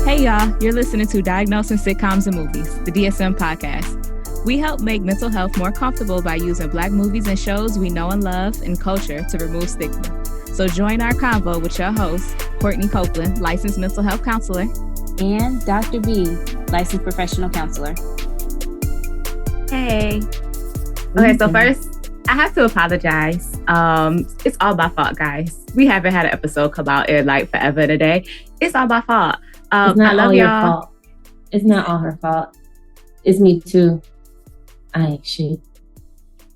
Hey y'all, you're listening to Diagnosing Sitcoms and Movies, the DSM podcast. We help make mental health more comfortable by using Black movies and shows we know and love and culture to remove stigma. So join our convo with your host, Courtney Copeland, licensed mental health counselor, and Dr. B, licensed professional counselor. Hey. Okay, so first, I have to apologize. It's all my fault, guys. We haven't had an episode come out in like forever and a day. It's all my fault. It's not all your fault. It's not all her fault. It's me too. I ain't shit.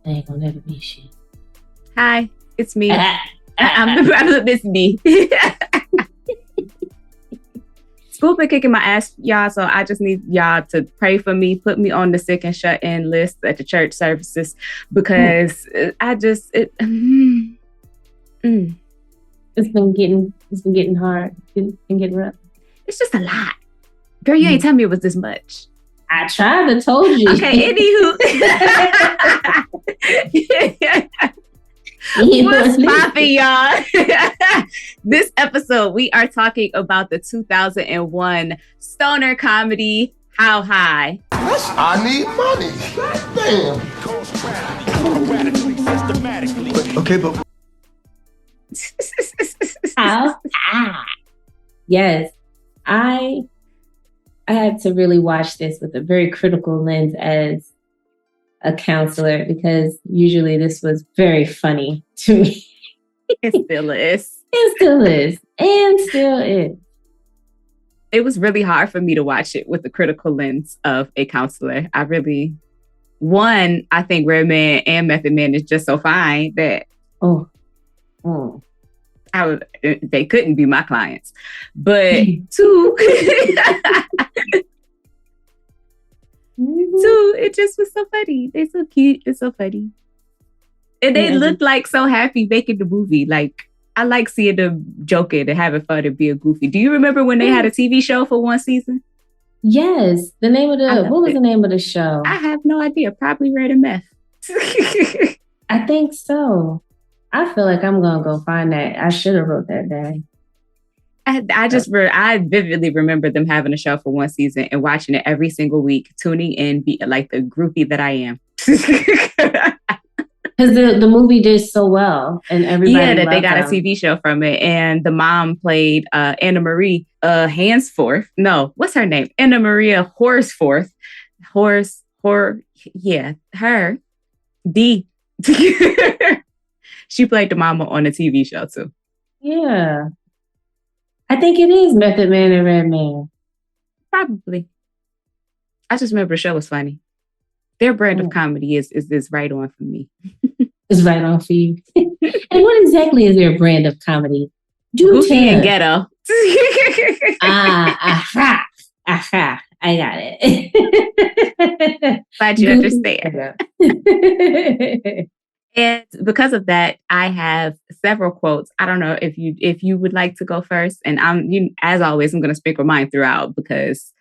I ain't gonna never be shit. Hi, it's me. I'm it's me. School been kicking my ass, y'all, so I just need y'all to pray for me, put me on the sick and shut in list at the church services because it's been getting hard. It's been getting rough. It's just a lot. Girl, you ain't tell me it was this much. I tried to told you. Okay, anywho. What's poppin', y'all? This episode, we are talking about the 2001 stoner comedy, How High? I need money. Damn. Okay, but... How High? Yes. I had to really watch this with a very critical lens as a counselor because usually this was very funny to me. It still is. It still is. And still is. It was really hard for me to watch it with the critical lens of a counselor. I think Redman and Method Man is just so fine that they couldn't be my clients. But two, it just was so funny. They're so cute. It's so funny. And they looked like so happy making the movie. Like, I like seeing them joking and having fun and being goofy. Do you remember when they had a TV show for one season? Yes. What was the name of the show? I have no idea. Probably Redman Method. I think so. I feel like I'm going to go find that. I should have wrote that down. I vividly remember them having a show for one season and watching it every single week, tuning in, be like the groupie that I am. Because the movie did so well and everybody that they got a TV show from it. And the mom played Anna Marie Hansforth. No, what's her name? Anna Maria Horsforth. Her. D. She played the mama on the TV show too. Yeah. I think it is Method Man and Redman. Probably. I just remember the show was funny. Their brand of comedy is right on for me. It's right on for you. And what exactly is their brand of comedy? Goofy and ghetto. Aha. I got it. Glad you understand. And because of that, I have several quotes. I don't know if you would like to go first. And as always, I'm going to sprinkle mine throughout because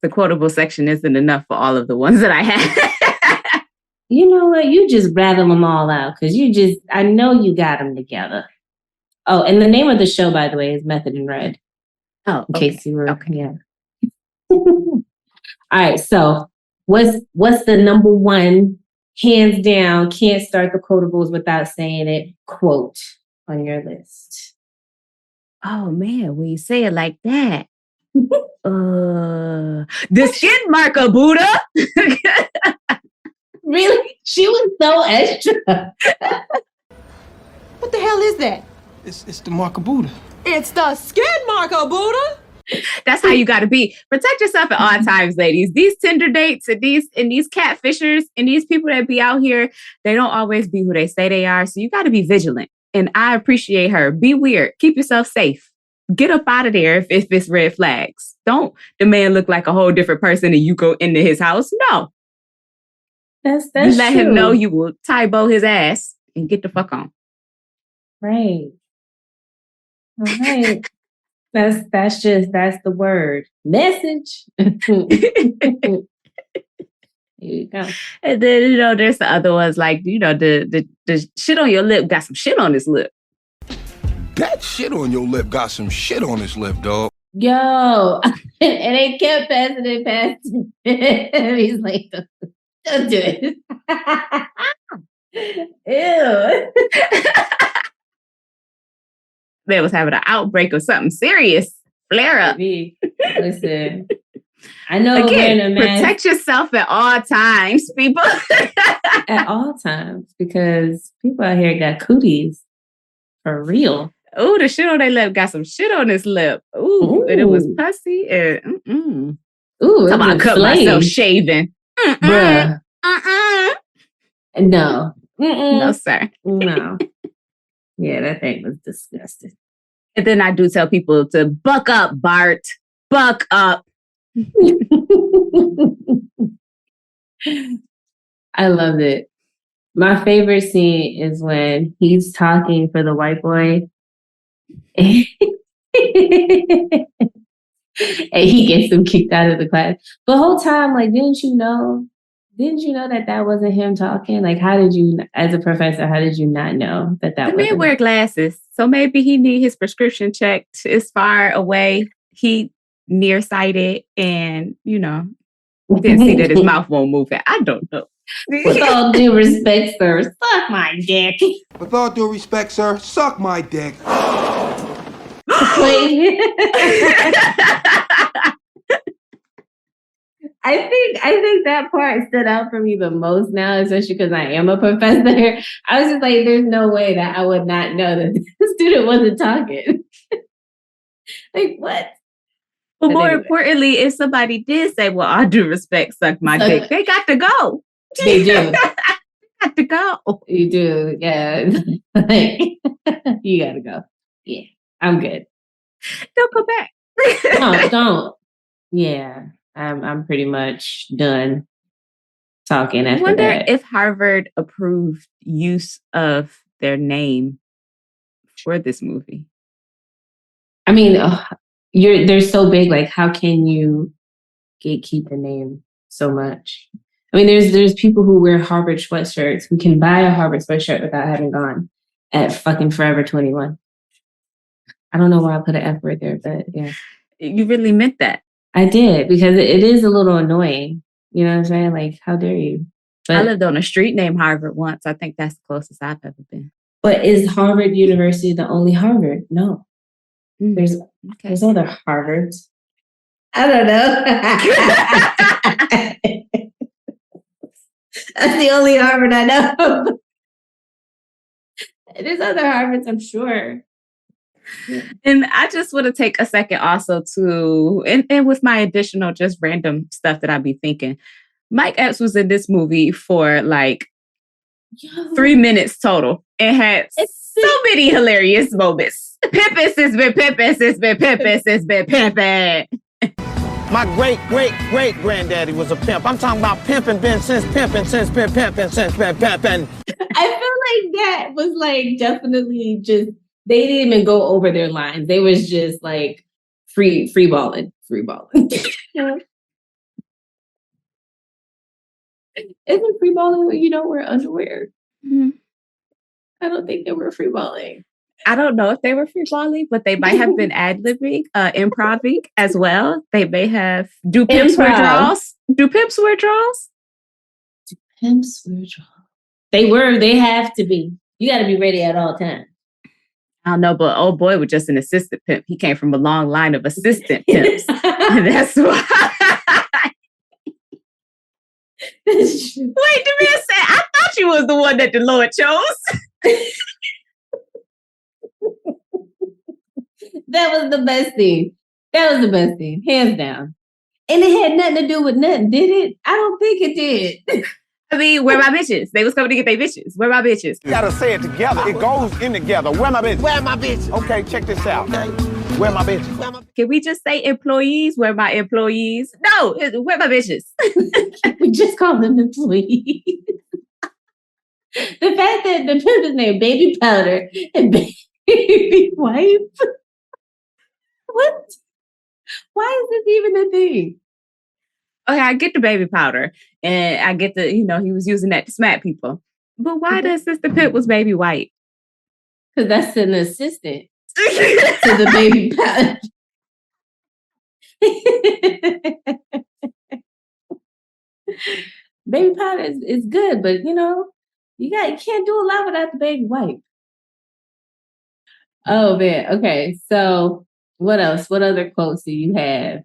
the quotable section isn't enough for all of the ones that I have. You know what? You just rattle them all out because I know you got them together. Oh, and the name of the show, by the way, is Method and Red. Oh, in case you were, yeah. All right. So what's the number one, hands down, can't start the quotables without saying it, quote on your list? Oh man, when you say it like that. The skin marker, Buddha. Really? She was so extra. What the hell is that? It's the mark of Buddha. It's the skin marker, Buddha. That's how you got to be. Protect yourself at all times, ladies. These Tinder dates and these catfishers and these people that be out here, they don't always be who they say they are. So you got to be vigilant. And I appreciate her. Be weird. Keep yourself safe. Get up out of there if it's red flags. Don't the man look like a whole different person and you go into his house. No. That's you let true. him know you will tie-bow his ass and get the fuck on. Right. All right. That's the word. Message. Here you go. And then, there's the other ones like, the shit on your lip got some shit on his lip. That shit on your lip got some shit on his lip, dog. Yo, and they kept passing it past him. And he's like, don't do it. Ew. They was having an outbreak of something serious. Flare up. Baby, listen, I know Again, wearing a mask protect yourself at all times, people. at all times because people out here got cooties for real. Oh, the shit on their lip got some shit on his lip. Ooh, and it was pussy. And, Ooh, talking about cut myself shaving. Bruh. No. No, sir. No. Yeah, that thing was disgusting. And then I do tell people to buck up, Bart. Buck up. I loved it. My favorite scene is when he's talking for the white boy. And he gets him kicked out of the class. The whole time, like, didn't you know that wasn't him talking? Like, how did you, as a professor, how did you not know that The man wear glasses, so maybe he need his prescription checked. It's far away. He nearsighted, and didn't see that his mouth won't move. I don't know. With all due respect, sir, suck my dick. With all due respect, sir, suck my dick. I think that part stood out for me the most now, especially because I am a professor. I was just like, there's no way that I would not know that the student wasn't talking. Like, what? But more importantly, if somebody did say, well, all due respect, suck my dick, they got to go. They do. Got to go. You do, yeah. Like, you gotta go. Yeah, I'm good. Don't come back. No, don't. Yeah, I'm pretty much done talking after that. I wonder that. if Harvard approved use of their name for this movie. I mean, they're so big. Like, how can you gatekeep the name so much? I mean, there's people who wear Harvard sweatshirts who can buy a Harvard sweatshirt without having gone at fucking Forever 21. I don't know why I put an F right there, but yeah. You really meant that. I did, because it is a little annoying. You know what I'm saying? Like, how dare you? But, I lived on a street named Harvard once. I think that's the closest I've ever been. But is Harvard University the only Harvard? No. There's other Harvards. I don't know. That's the only Harvard I know. There's other Harvards, I'm sure. And I just want to take a second also to, and with my additional just random stuff that I'd be thinking, Mike Epps was in this movie for like 3 minutes total and had so many hilarious moments. Pimpin' has been pimpin', has been pimpin', has been pimpin'. My great granddaddy was a pimp. I'm talking about pimping since been pimping. I feel like that was like definitely just, they didn't even go over their lines. They was just like free balling. Yeah. Isn't free balling when you don't wear underwear? Mm-hmm. I don't think they were free balling. I don't know if they were free balling, but they might have been ad-libbing, improving as well. They may have. Do pimps wear draws? Do pimps wear draws? Do pimps wear draws? They have to be. You got to be ready at all times. I don't know, but old boy was just an assistant pimp. He came from a long line of assistant pimps. That's why. Wait, the man said, I thought you was the one that the Lord chose. That was the best thing. Hands down. And it had nothing to do with nothing, did it? I don't think it did. I mean, where my bitches? They was coming to get their bitches. Where my bitches? You gotta say it together. It goes in together. Where my bitches? Where my bitches? Okay, check this out. Where my bitches? Can we just say employees? Where my employees? No, where my bitches? We just call them employees. The fact that the pimp is named Baby Powder and Baby Wife. What? Why is this even a thing? Okay, I get the baby powder, and I get the, he was using that to smack people. But why does Sister Pimp was Baby White? Because that's an assistant to the baby powder. Baby powder is good, but you can't do a lot without the baby wipe. Oh man. Okay. So what else? What other quotes do you have?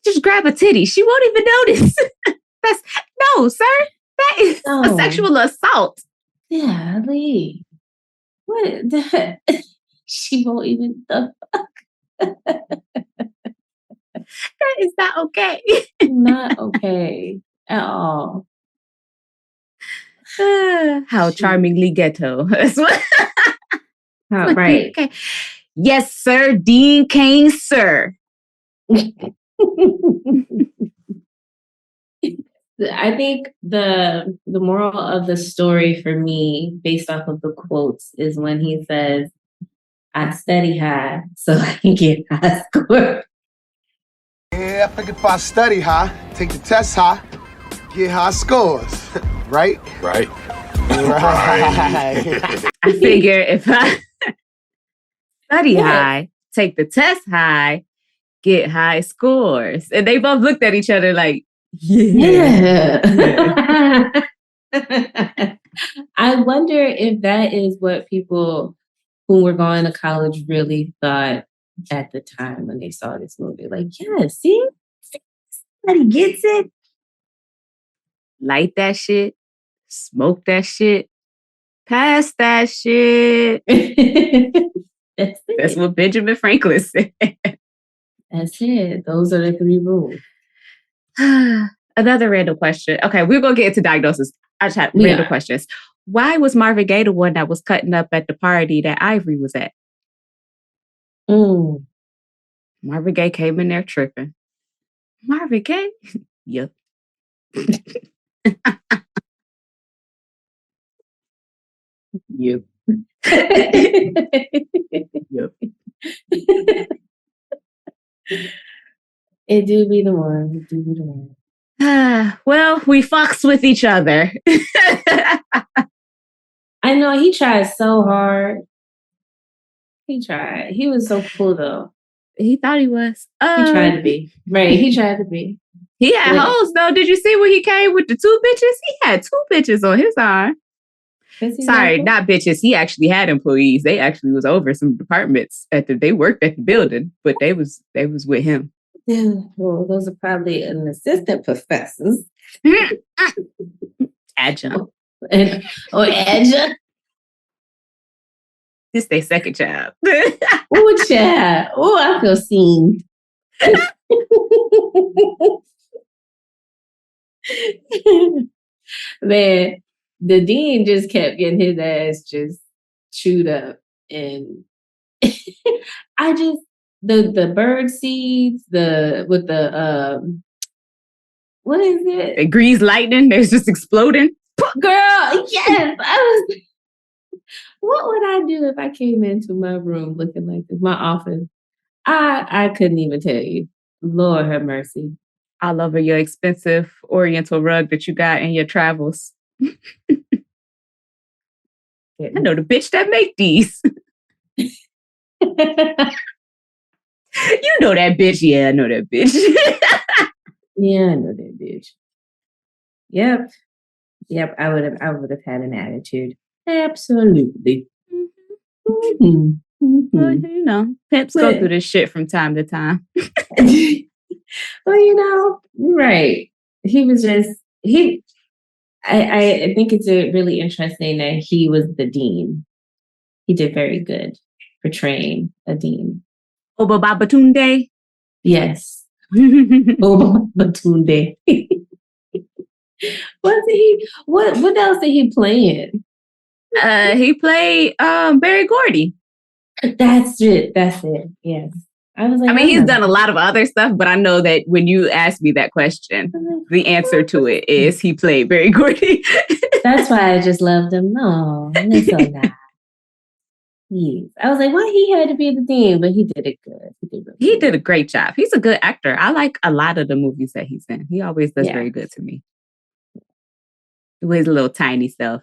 Just grab a titty. She won't even notice. No, sir. That is a sexual assault. Yeah, Lee. What? She won't even. That is not okay. Not okay at all. How charmingly ghetto. Right. Okay. Yes, sir. Dean Kane, sir. I think the moral of the story for me, based off of the quotes, is when he says, "I study high so I can get high scores." Yeah, I figure if I study high, take the test high, get high scores, right? Right. I figure if I study high, take the test high, get high scores. And they both looked at each other like, yeah. I wonder if that is what people who were going to college really thought at the time when they saw this movie. Like, yeah, see? Somebody gets it. Light that shit. Smoke that shit. Pass that shit. That's what Benjamin Franklin said. That's it. Those are the 3 rules. Another random question. Okay, we're going to get into diagnosis. I just had random questions. Why was Marvin Gaye the one that was cutting up at the party that Ivory was at? Marvin Gaye came in there tripping. Marvin Gaye? Yep. Yep. Yep. It do be the one. It do be the one. Well, we fucks with each other. I know he tried so hard. He tried. He was so cool though. He thought he was. He tried to be. Right. He tried to be. He had hoes though. Did you see when he came with the 2 bitches? He had 2 bitches on his arm. Sorry, not bitches. He actually had employees. They actually was over some departments they worked at the building, but they was with him. Yeah, well, those are probably an assistant professors. Adjunct. Or adjunct. This their second job. Oh, child. Oh, I feel seen. Man, the dean just kept getting his ass just chewed up. And I just, the bird seeds, with the, what is it? The grease lightning, there's just exploding. Girl, yes. What would I do if I came into my room looking like this? My office. I couldn't even tell you. Lord have mercy. All over your expensive oriental rug that you got in your travels. I know the bitch that make these. You know that bitch. Yeah, I know that bitch. Yeah, I know that bitch. Yep. I would have had an attitude. Absolutely. Mm-hmm. Well, pimps go through this shit from time to time. Well, right. He was just I think it's really interesting that he was the dean. He did very good portraying a dean. Oba Babatunde? Yes. Oba Babatunde. What else did he play in? He played Barry Gordy. That's it. Yes. I was like, I mean, he's done a lot of other stuff, but I know that when you asked me that question, the answer to it is he played Barry Gordy. That's why I just loved him. No, that's so nice. Yes. I was like, why he had to be the dean, but he did it good. He did a great job. He's a good actor. I like a lot of the movies that he's in. He always does very good to me. With his little tiny self.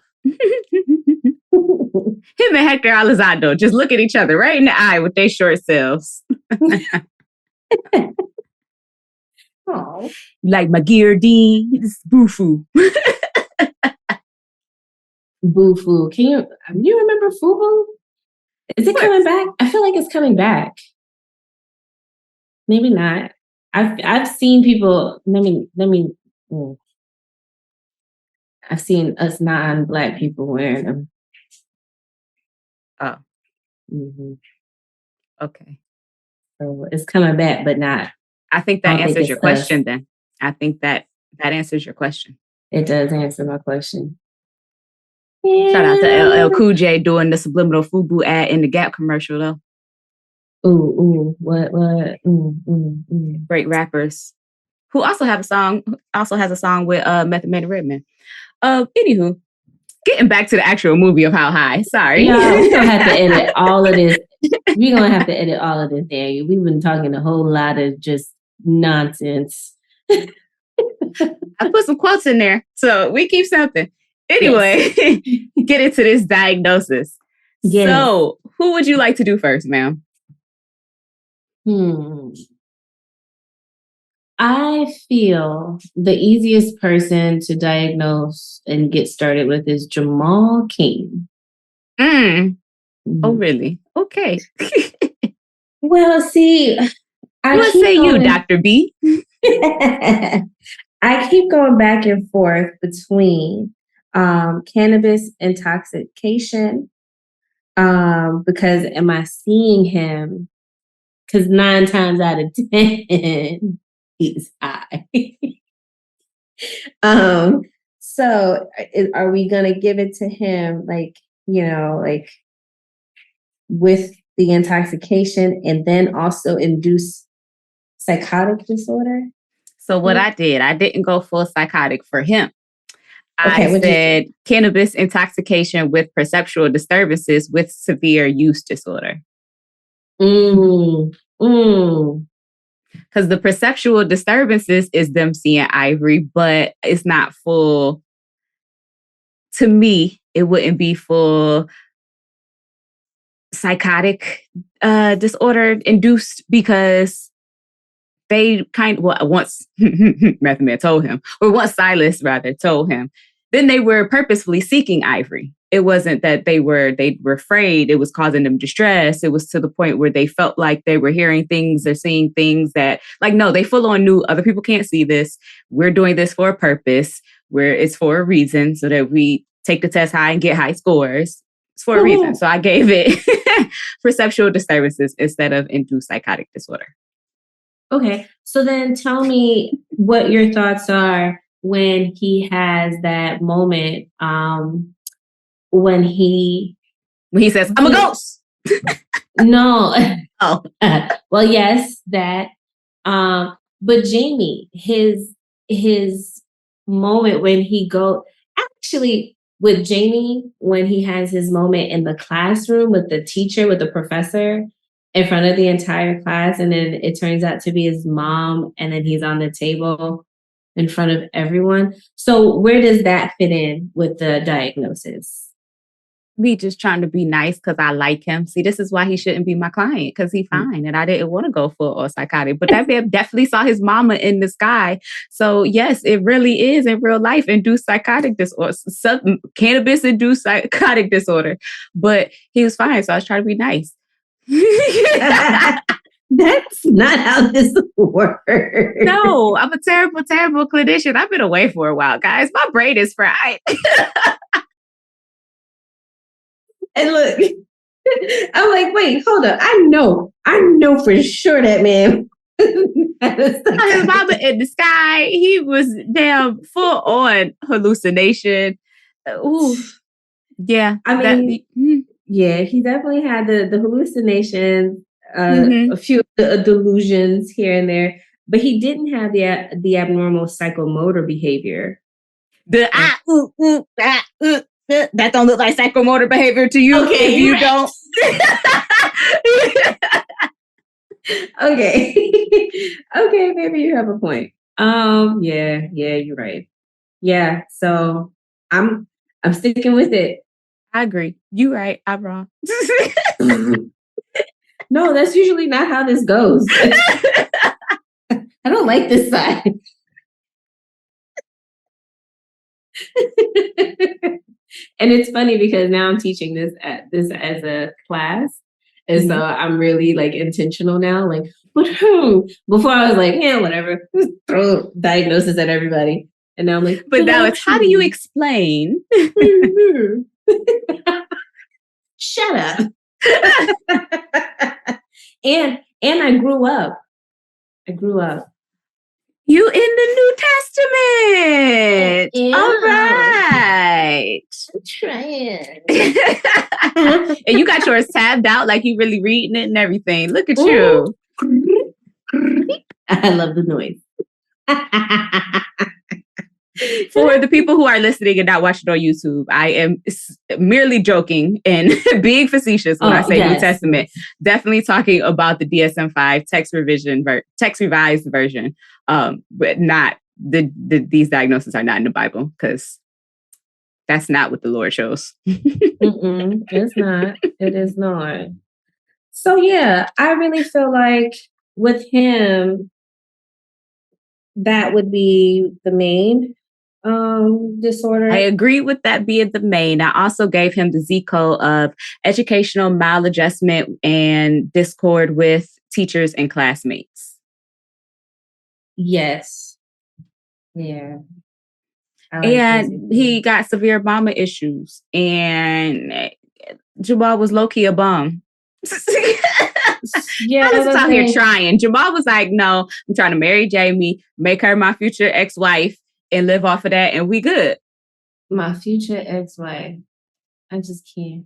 Him and Hector Elizondo just look at each other right in the eye with their short selves. Oh, Like my Dean, this is Boo-Foo. Boo-Foo. You remember Fubu? Is it coming back? I feel like it's coming back. Maybe not. I've seen people. I've seen us non-Black people wearing them. Oh. Mm-hmm. Okay. So it's coming back, but not. I think that answers your question then. I think that answers your question. It does answer my question. Shout out to LL Cool J doing the subliminal FUBU ad in the Gap commercial though. What? Great rappers who also has a song with Method Man and Redman. Anywho, getting back to the actual movie of How High. Sorry. Yeah, we're gonna have to edit all of this. We're gonna have to edit all of this, Daniel. We've been talking a whole lot of just nonsense. I put some quotes in there, so we keep something. Anyway, yes. Get into this diagnosis. Yes. So, who would you like to do first, ma'am? I feel the easiest person to diagnose and get started with is Jamal King. Oh, really? Okay. Well, see, what say you, Dr. B? I keep going back and forth between cannabis intoxication, because am I seeing him? Because 9 times out of 10, he's high. So are we going to give it to him, like with the intoxication and then also induce psychotic disorder? So what I didn't go full psychotic for him. Okay, I said cannabis intoxication with perceptual disturbances with severe use disorder. Because the perceptual disturbances is them seeing ivory, but it's not full. To me, it wouldn't be full psychotic disorder induced because they once Method Man told him, or once Silas rather told him, then they were purposefully seeking ivory. It wasn't that they were afraid. It was causing them distress. It was to the point where they felt like they were hearing things or seeing things that, like, no, they full on knew other people can't see this. We're doing this for a purpose, where it's for a reason, so that we take the test high and get high scores. It's for a reason. So I gave it perceptual disturbances instead of induced psychotic disorder. Okay, so then tell me what your thoughts are when he has that moment, when he says, "I'm a ghost." No. Oh, well, yes, that. But Jamie, his moment when he with Jamie, when he has his moment in the classroom with the teacher, with the professor, in front of the entire class, and then it turns out to be his mom, and then he's on the table in front of everyone. So where does that fit in with the diagnosis? Me just trying to be nice because I like him. See, this is why he shouldn't be my client, because he's fine, and I didn't want to go full or psychotic. But that man definitely saw his mama in the sky. So yes, it really is in real life induced psychotic disorder, cannabis induced psychotic disorder. But he was fine, so I was trying to be nice. That's not how this works. No, I'm a terrible, terrible clinician. I've been away for a while, guys. My brain is fried. And look, I'm like, wait, hold up. I know for sure that man. His mama in the sky. He was damn full on hallucination. Ooh, yeah. I mean, yeah, he definitely had the hallucinations, a few delusions here and there, but he didn't have the abnormal psychomotor behavior. That don't look like psychomotor behavior to you. Okay, if you don't. Okay, maybe you have a point. Yeah, you're right. Yeah, so I'm sticking with it. I agree. You right. I'm wrong. No, that's usually not how this goes. I don't like this side. And it's funny because now I'm teaching this as a class. And so I'm really like intentional now. Like, but who? Before I was like, yeah, whatever. Just throw diagnosis at everybody. And now I'm like, but now it's how do you explain? Shut up. and I grew up. You in the New Testament. Yeah. All right. I'm trying. And you got yours tabbed out like you really reading it and everything. Look at you. I love the noise. For the people who are listening and not watching on YouTube, I am merely joking and being facetious when I say New Testament. Definitely talking about the DSM-5 text revised version, but not these diagnoses are not in the Bible because that's not what the Lord shows. It's not. It is not. So yeah, I really feel like with him, that would be the main disorder. I agree with that being the main. I also gave him the Z code of educational maladjustment and discord with teachers and classmates. Yes. Yeah. And he got severe mama issues. And Jamal was low-key a bum. Yeah, I was out here trying. Jamal was like, no, I'm trying to marry Jamie, make her my future ex-wife, and live off of that, and we good. My future ex-wife. I just can't.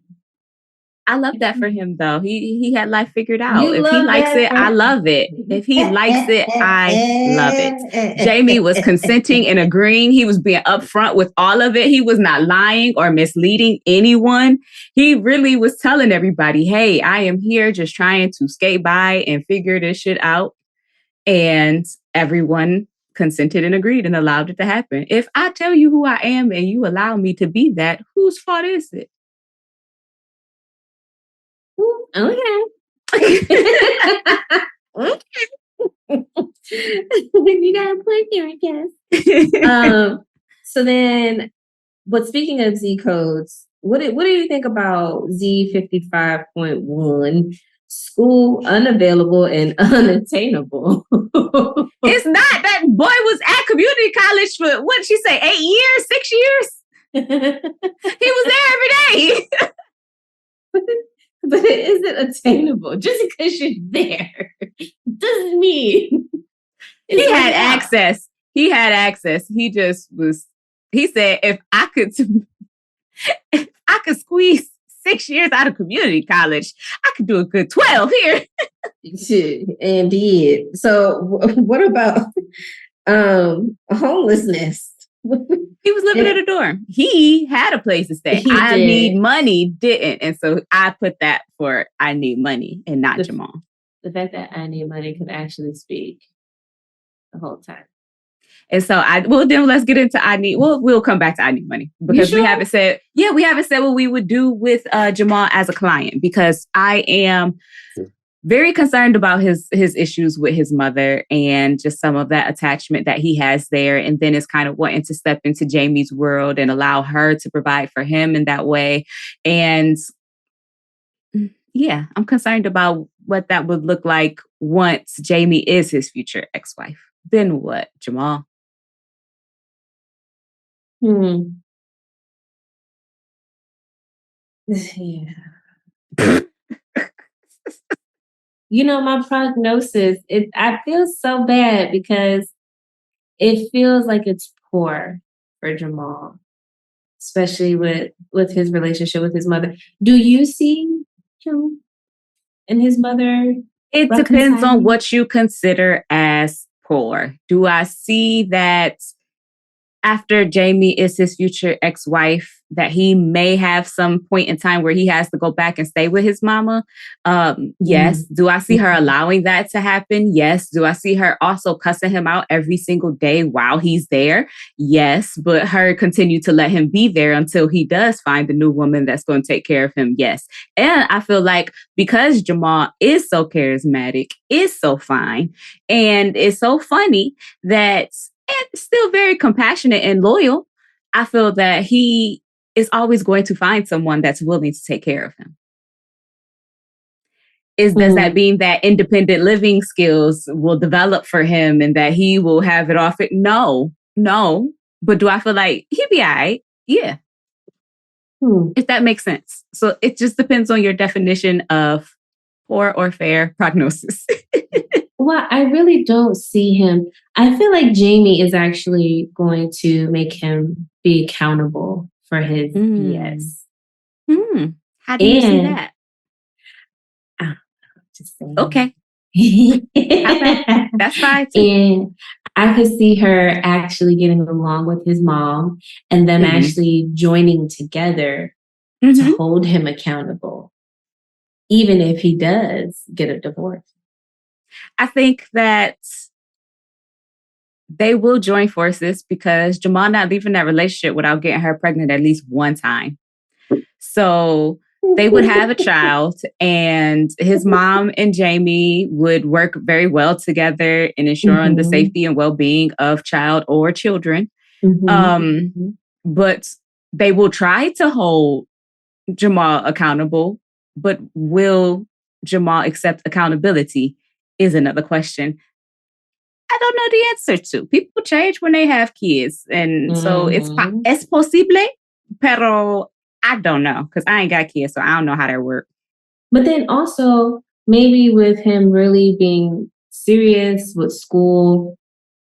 I love that for him, though. He had life figured out. If he likes it, I love it. If he likes it, I love it. Jamie was consenting and agreeing. He was being upfront with all of it. He was not lying or misleading anyone. He really was telling everybody, hey, I am here just trying to skate by and figure this shit out. And everyone consented and agreed and allowed it to happen. If I tell you who I am and you allow me to be that, whose fault is it? Okay. You got a point there, I guess. So then, but speaking of Z codes, what do you think about Z55.1? School unavailable and unattainable. It's not. That boy was at community college for what did she say, 8 years, 6 years? He was there every day. But it isn't attainable. Just because you're there doesn't mean he had access. He had access. He just was. He said, if I could squeeze 6 years out of community college, I could do a good 12 here. Indeed. So what about homelessness? He was living in a dorm. He had a place to stay. I need money, didn't. And so I put that for I need money and not Jamal. The fact that I need money could actually speak the whole time. And so then let's get into we'll come back to I need money because we haven't said what we would do with Jamal as a client, because I am very concerned about his issues with his mother and just some of that attachment that he has there. And then is kind of wanting to step into Jamie's world and allow her to provide for him in that way. And yeah, I'm concerned about what that would look like once Jamie is his future ex-wife. Then what, Jamal? Yeah. You know, my prognosis, I feel so bad because it feels like it's poor for Jamal, especially with his relationship with his mother. Do you see him and his mother? It depends on what you consider as poor. Do I see that after Jamie is his future ex-wife, that he may have some point in time where he has to go back and stay with his mama. Yes. Do I see her allowing that to happen? Yes. Do I see her also cussing him out every single day while he's there? Yes. But her continue to let him be there until he does find a new woman that's going to take care of him. Yes. And I feel like because Jamal is so charismatic, is so fine, and is so funny and still very compassionate and loyal, I feel that he is always going to find someone that's willing to take care of him. Does that mean that independent living skills will develop for him and that he will have it off? No. But do I feel like he'd be all right? Yeah. If that makes sense. So it just depends on your definition of poor or fair prognosis. Well, I really don't see him. I feel like Jamie is actually going to make him be accountable for his BS. How do you see that? Just saying. Okay. That's fine too. And I could see her actually getting along with his mom and them actually joining together to hold him accountable, even if he does get a divorce. I think that they will join forces because Jamal not leaving that relationship without getting her pregnant at least one time. So they would have a child, and his mom and Jamie would work very well together in ensuring the safety and well-being of child or children. But they will try to hold Jamal accountable, but will Jamal accept accountability is another question I don't know the answer to. People change when they have kids. And so es posible, pero I don't know because I ain't got kids, so I don't know how that works. But then also maybe with him really being serious with school,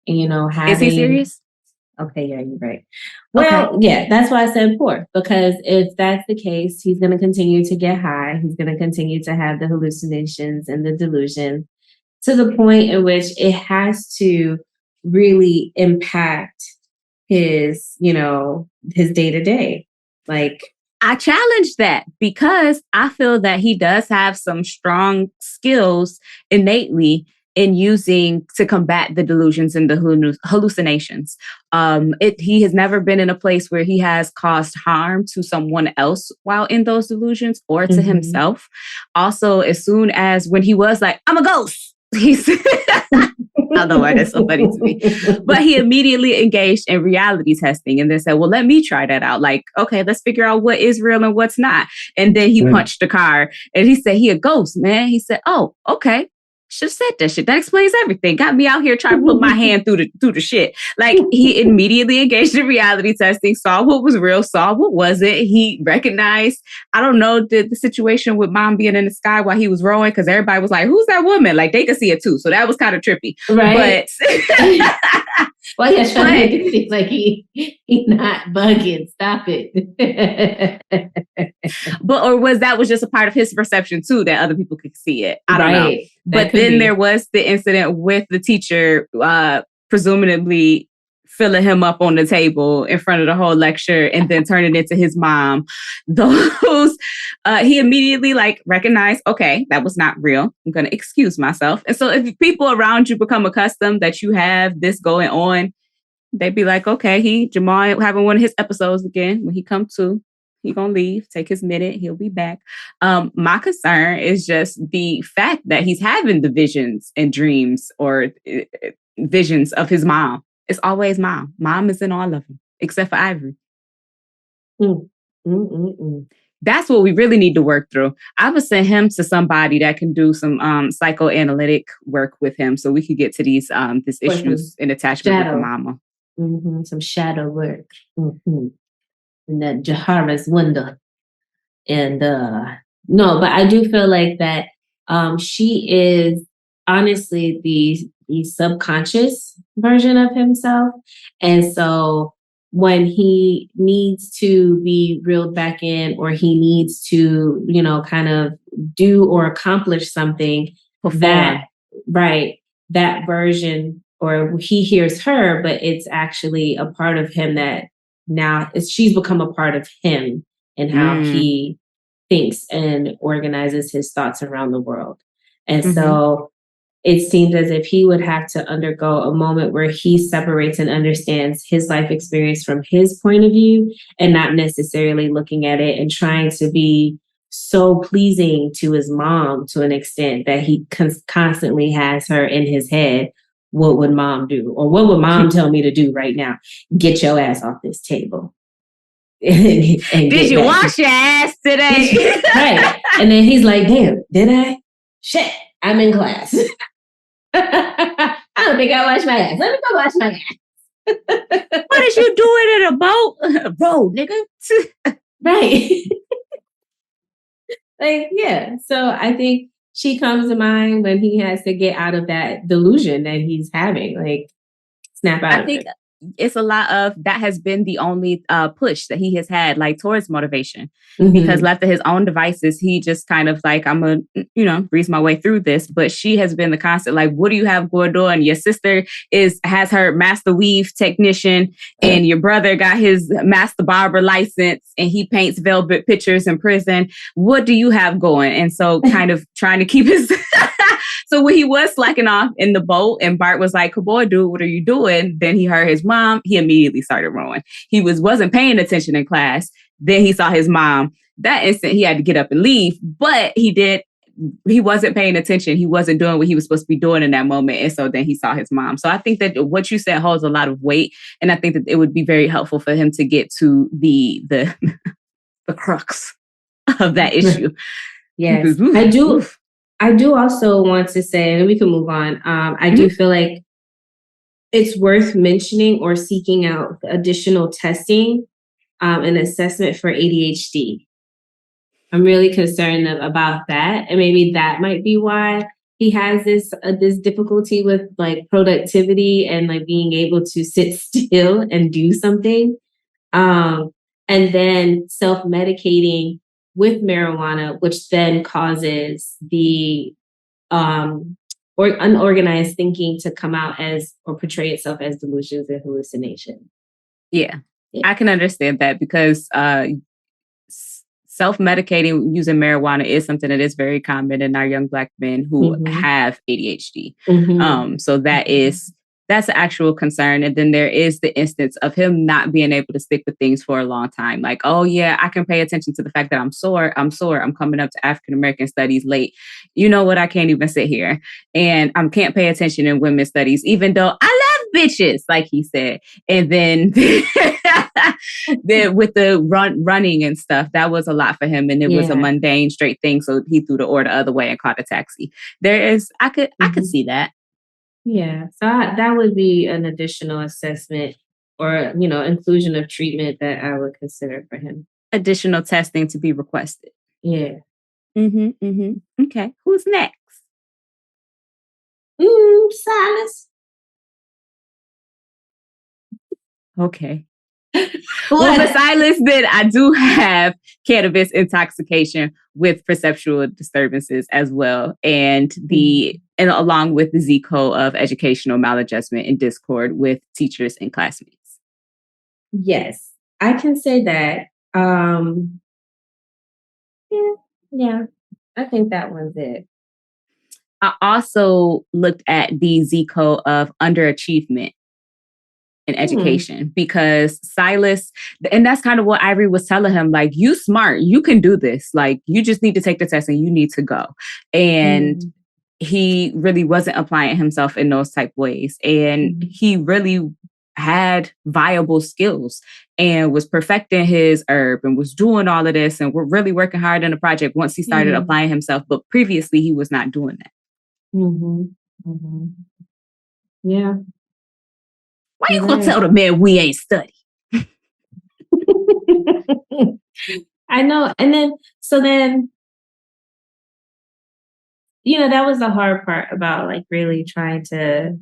you know, having... Is he serious? Okay, yeah, you're right. Well, yeah, that's why I said poor, because if that's the case, he's going to continue to get high. He's going to continue to have the hallucinations and the delusion to the point in which it has to really impact his, you know, his day-to-day. Like, I challenge that because I feel that he does have some strong skills innately in using to combat the delusions and the hallucinations. He has never been in a place where he has caused harm to someone else while in those delusions or to himself. Also, as soon as when he was like, I'm a ghost, he said, I don't know why that's so funny to me, but he immediately engaged in reality testing and then said, well, let me try that out. Like, okay, let's figure out what is real and what's not. And then he punched the car and he said, he a ghost, man. He said, oh, okay. Should have said that shit. That explains everything. Got me out here trying to put my hand through the shit. Like, he immediately engaged in reality testing, saw what was real, saw what wasn't. He recognized, I don't know, the situation with mom being in the sky while he was rowing, because everybody was like, who's that woman? Like, they could see it too. So that was kind of trippy. Right. But well, yeah, trying to make it seem like he not bugging. Stop it. Or was just a part of his perception too, that other people could see it? I don't know. But then there was the incident with the teacher, presumably filling him up on the table in front of the whole lecture and then turning it to his mom. Those, he immediately recognized, okay, that was not real. I'm going to excuse myself. And so if people around you become accustomed that you have this going on, they'd be like, okay, Jamal having one of his episodes again. When he come to, he gonna leave, take his minute, he'll be back. My concern is just the fact that he's having the visions and dreams or visions of his mom. It's always mom. Mom is in all of them, except for Ivory. That's what we really need to work through. I would send him to somebody that can do some psychoanalytic work with him so we could get to these issues in attachment with the mama. Some shadow work. And that Jahara's window. And no, but I do feel like that she is honestly the subconscious version of himself. And so when he needs to be reeled back in, or he needs to, you know, kind of do or accomplish something, that version or he hears her, but it's actually a part of him that now she's become a part of him and how he thinks and organizes his thoughts around the world. And so it seems as if he would have to undergo a moment where he separates and understands his life experience from his point of view and not necessarily looking at it and trying to be so pleasing to his mom to an extent that he constantly has her in his head. What would mom do? Or what would mom tell me to do right now? Get your ass off this table. Did you wash your ass today? Right. And then he's like, damn, did I? Shit, I'm in class. I don't think I washed my ass. Let me go wash my ass. What is you doing in a boat? Road, nigga. Right. Like, yeah. So I think she comes to mind when he has to get out of that delusion that he's having. Like, snap out of it. It's a lot of that has been the only push that he has had, like, towards motivation, because left to his own devices, he just kind of like, I'm going to, breeze my way through this. But she has been the constant, like, what do you have going on? Your sister has her master weave technician, and your brother got his master barber license, and he paints velvet pictures in prison. What do you have going? And so kind of trying to keep his... So when he was slacking off in the boat and Bart was like, boy, dude, what are you doing? Then he heard his mom. He immediately started rowing. He wasn't paying attention in class. Then he saw his mom. That instant, he had to get up and leave. But he wasn't paying attention. He wasn't doing what he was supposed to be doing in that moment. And so then he saw his mom. So I think that what you said holds a lot of weight. And I think that it would be very helpful for him to get to the the crux of that issue. Yes, I do also want to say, and we can move on. I do feel like it's worth mentioning or seeking out additional testing and assessment for ADHD. I'm really concerned about that. And maybe that might be why he has this difficulty with like productivity and like being able to sit still and do something. And then self-medicating with marijuana, which then causes the or unorganized thinking to come out as or portray itself as delusions and hallucination. Yeah. I can understand that because self-medicating using marijuana is something that is very common in our young Black men who have ADHD. So that's an actual concern. And then there is the instance of him not being able to stick with things for a long time. Like, oh yeah, I can pay attention to the fact that I'm sore. I'm coming up to African-American studies late. You know what? I can't even sit here. And I can't pay attention in women's studies, even though I love bitches, like he said. And then, then with the running and stuff, that was a lot for him. And it was a mundane, straight thing. So he threw the order other way and caught a taxi. I could see that. Yeah, so that would be an additional assessment or, inclusion of treatment that I would consider for him. Additional testing to be requested. Yeah. Okay. Who's next? Silas. Okay. Well, for Silas, then I do have cannabis intoxication with perceptual disturbances as well, and along with the Z code of educational maladjustment and discord with teachers and classmates. Yes, I can say that. Yeah, I think that one's it. I also looked at the Z code of underachievement in education because Silas, and that's kind of what Ivory was telling him, like, you smart, you can do this. Like, you just need to take the test and you need to go. And he really wasn't applying himself in those type ways. And he really had viable skills and was perfecting his herb and was doing all of this and we're really working hard in the project once he started applying himself. But previously he was not doing that. Yeah. Why you gonna tell the man we ain't study? I know. And then, that was the hard part about like really trying to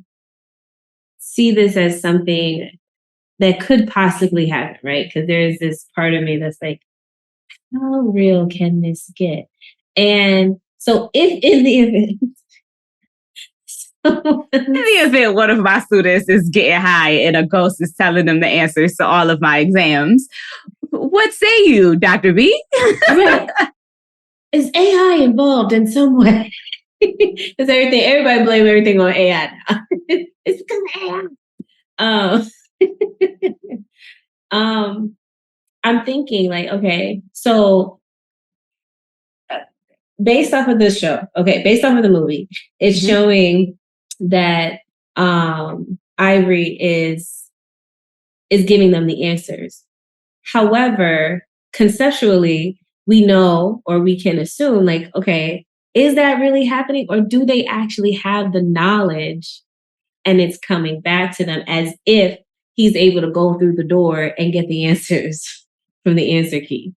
see this as something that could possibly happen, right? Because there's this part of me that's like, how real can this get? And so if in the event In the event one of my students is getting high and a ghost is telling them the answers to all of my exams, what say you, Dr. B? Right. Is AI involved in some way? Because everybody blame everything on AI now. It's because of AI. I'm thinking like, okay, so based off of the show, based off of the movie, it's showing that Ivory is giving them the answers. However, conceptually, we know or we can assume like, okay, is that really happening? Or do they actually have the knowledge and it's coming back to them as if he's able to go through the door and get the answers from the answer key?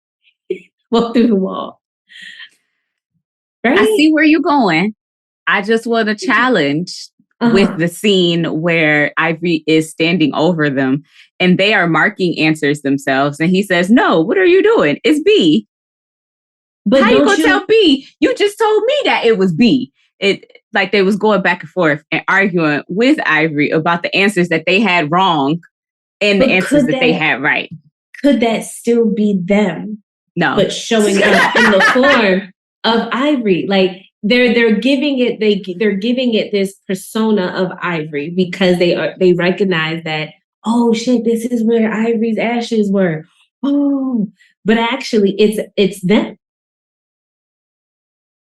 Walk through the wall. Right? I see where you're going. I just want to challenge with the scene where Ivory is standing over them and they are marking answers themselves. And he says, no, what are you doing? It's B. But how you gonna tell B? You just told me that it was B. It like they was going back and forth and arguing with Ivory about the answers that they had wrong and the answers that they had right. Could that still be them? No. But showing up in the form of Ivory. Like they're giving it this persona of Ivory because they recognize that, oh shit, this is where Ivory's ashes were. Oh, but actually it's them.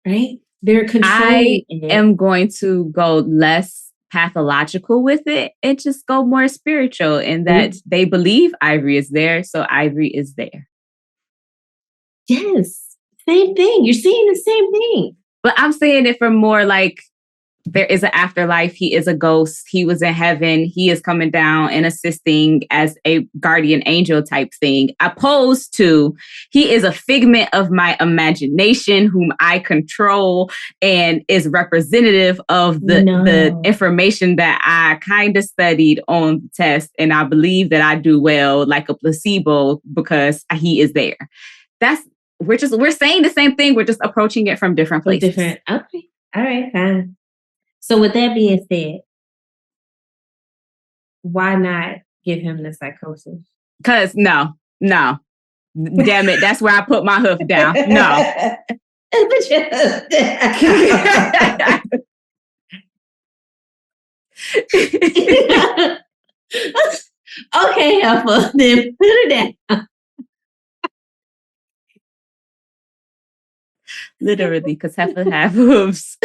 Right? They're controlling it. I am going to go less pathological with it and just go more spiritual in that they believe Ivory is there, so Ivory is there. Yes. Same thing. You're seeing the same thing. But I'm saying it from more like there is an afterlife. He is a ghost. He was in heaven. He is coming down and assisting as a guardian angel type thing, opposed to he is a figment of my imagination, whom I control and is representative of the information that I kind of studied on the test. And I believe that I do well, like a placebo, because he is there. We're saying the same thing. We're just approaching it from different places. Okay. All right, fine. So with that being said, why not give him the psychosis? Because no. Damn it. That's where I put my hoof down. No. Put your hoof down. Okay, Alpha, then put it down. Literally, because heifers have hooves.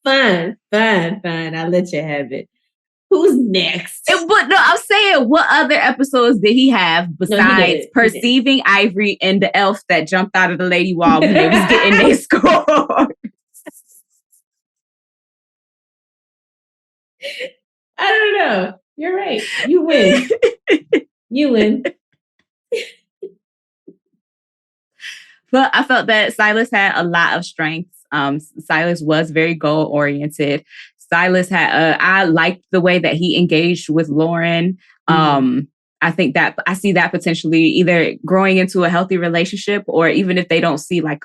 Fine. I'll let you have it. Who's next? But no, I'm saying, what other episodes did he have besides perceiving Ivory and the elf that jumped out of the lady wall when they was getting their score? I don't know. You're right. You win. You win. But I felt that Silas had a lot of strengths. Silas was very goal oriented. Silas had, I liked the way that he engaged with Lauren. I think that I see that potentially either growing into a healthy relationship, or even if they don't see like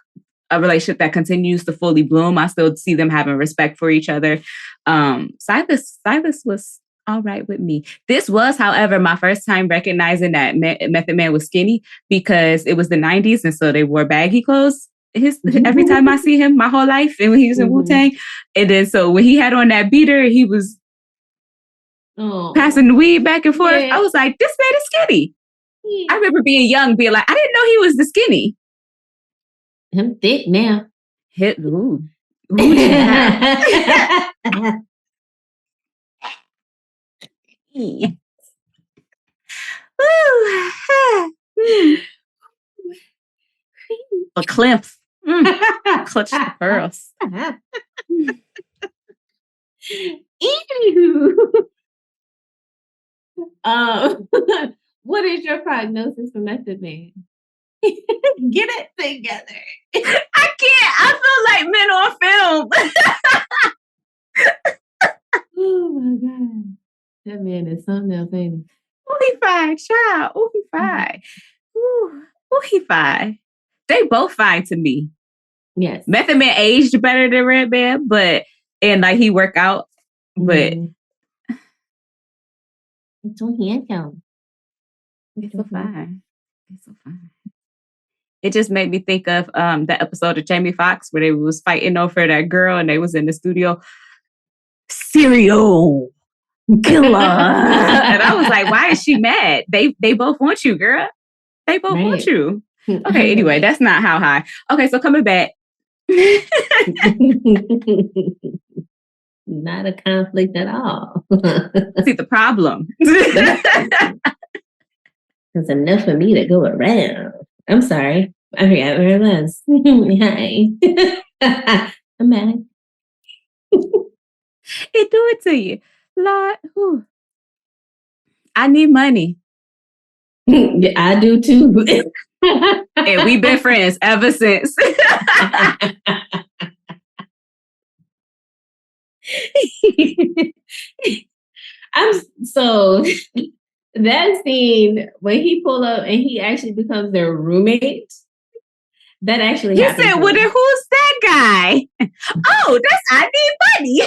a relationship that continues to fully bloom, I still see them having respect for each other. Silas was all right with me. This was, however, my first time recognizing that Method Man was skinny, because it was the 90s and so they wore baggy clothes. Every time I see him, my whole life, and when he was in Wu-Tang. And then so when he had on that beater, he was passing the weed back and forth. Yeah. I was like, this man is skinny. Yeah. I remember being young, being like, I didn't know he was the skinny. I'm thick now. Ooh. A cliff. Clutch the pearls. What is your prognosis for Method Man? Get it together. I can't. I feel like men on film. Oh my God. That man is something else, ain't he? Oh, he fine, child. Oh, he fine. Ooh, he fine. They both fine to me. Yes. Method Man aged better than Redman, and like he work out, but it's on handsome. It's so fine. It's so fine. It just made me think of that episode of Jamie Foxx where they was fighting over that girl and they was in the studio. Serial killer. And I was like, why is she mad? They both want you, girl. They both want you. Okay, anyway, that's not how high. Okay, so coming back. Not a conflict at all. See the problem. There's enough for me to go around. I'm sorry. I forgot where it was. Hi. I'm mad. It do it to you. Lord, whew. I need money. I do too. And we've been friends ever since. So that scene when he pulled up and he actually becomes their roommate. That actually happened. He said, well, then who's that guy? Oh, that's I need money.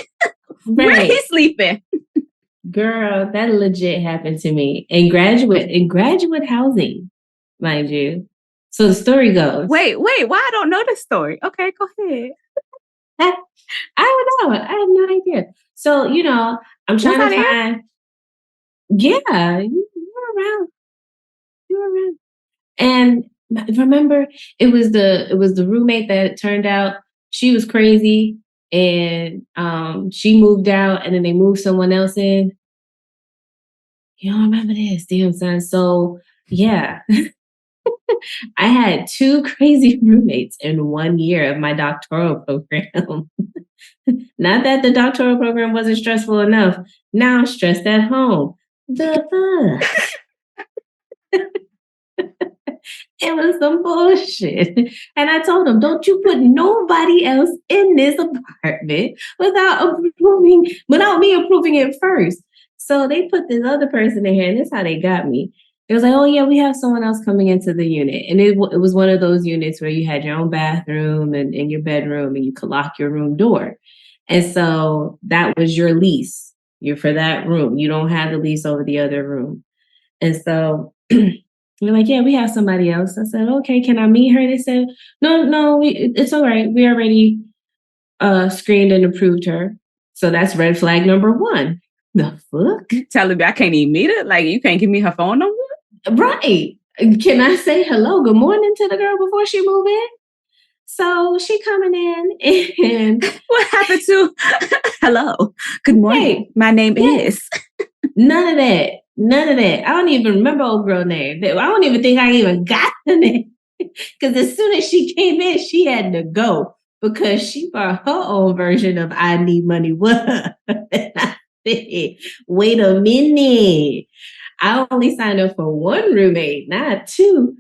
Right. Where he sleeping? Girl, that legit happened to me in graduate housing, mind you. So the story goes. Wait, why I don't know the story? Okay, go ahead. I don't know. I have no idea. So, I'm trying to find. Yeah, you were around. And remember, it was the roommate that turned out she was crazy and she moved out and then they moved someone else in. You don't remember this, damn son. So yeah. I had 2 crazy roommates in 1 year of my doctoral program. Not that the doctoral program wasn't stressful enough. Now I'm stressed at home. The It was some bullshit. And I told them, don't you put nobody else in this apartment without me approving it first. So they put this other person in here, and this is how they got me. It was like, oh yeah, we have someone else coming into the unit. And it was one of those units where you had your own bathroom and your bedroom and you could lock your room door. And so that was your lease. You're for that room. You don't have the lease over the other room. And so they're like, yeah, we have somebody else. I said, okay, can I meet her? They said, no, it's all right. We already screened and approved her. So that's red flag number 1. The fuck? Telling me I can't even meet her? Like, you can't give me her phone number? Right. Can I say hello, good morning to the girl before she move in? So she coming in and what happened to hello, good morning. Hey, my name is. None of that. I don't even remember old girl name. I don't even think I even got the name. Because as soon as she came in, she had to go because she brought her own version of I Need Money. What? Wait a minute. I only signed up for 1 roommate, not 2.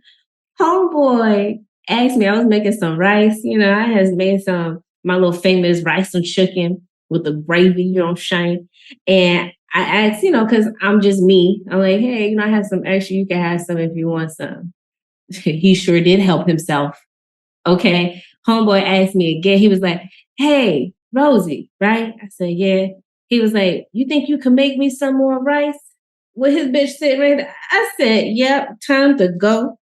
Homeboy asked me, I was making some rice. I had made my little famous rice and chicken with the gravy, shine. And I asked, because I'm just me. I'm like, hey, I have some extra. You can have some if you want some. He sure did help himself. Okay. Homeboy asked me again. He was like, hey, Rosie, right? I said, yeah. He was like, you think you can make me some more rice? With his bitch sitting right there. I said, yep, time to go.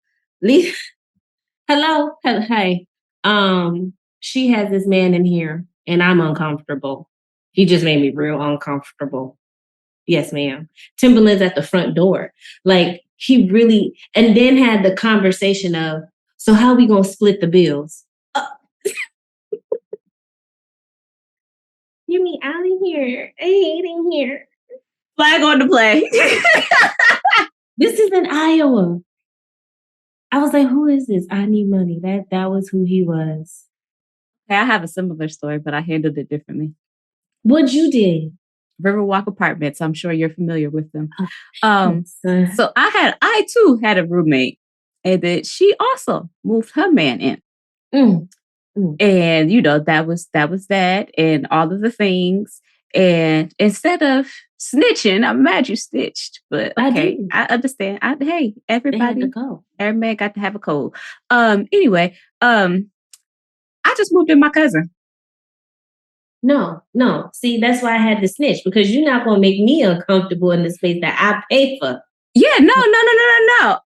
Hello. Hey. She has this man in here and I'm uncomfortable. He just made me real uncomfortable. Yes, ma'am. Timberland's at the front door. Like he really, and then had the conversation of, so how are we going to split the bills? You mean out in here? I ain't in here. Flag on the play. This is in Iowa. I was like, who is this? I Need Money. That was who he was. I have a similar story, but I handled it differently. What you did? Riverwalk Apartments. I'm sure you're familiar with them. So I too had a roommate, and that she also moved her man in. And that was that, and all of the things. And instead of snitching, I'm mad you snitched, but okay, I understand. Hey, everybody, every man got to have a cold. Anyway, I just moved in my cousin. No. See, that's why I had to snitch, because you're not gonna make me uncomfortable in the space that I pay for. Yeah, no.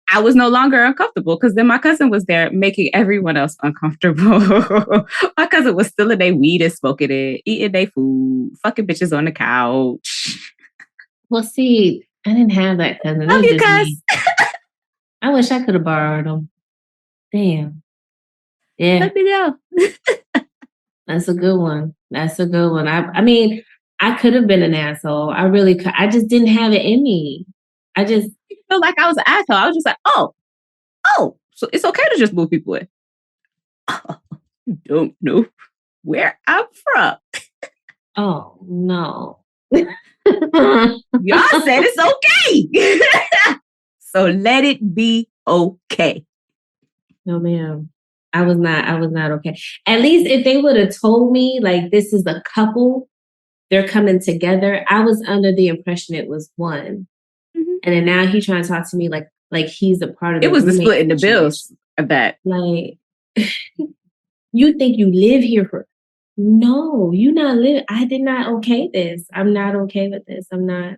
I was no longer uncomfortable because then my cousin was there making everyone else uncomfortable. My cousin was still in their weed and smoking it, eating their food, fucking bitches on the couch. Well, see, I didn't have that cousin. Love you, cuz. I wish I could have borrowed them. Damn. Yeah. Let me know. That's a good one. I mean, I could have been an asshole. I really could. I just didn't have it in me. I just feel like I was an asshole. I was just like, oh, so it's okay to just move people in. Oh, you don't know where I'm from. Oh, no. Y'all said it's okay. So let it be okay. No, ma'am. I was not okay. At least if they would have told me, like, this is a couple, they're coming together, I was under the impression it was one. Mm-hmm. And then now he's trying to talk to me like he's a part of the It was the split in the bills of that. Like, you think you live here for... No, you not live. I did not okay this. I'm not okay with this. I'm not,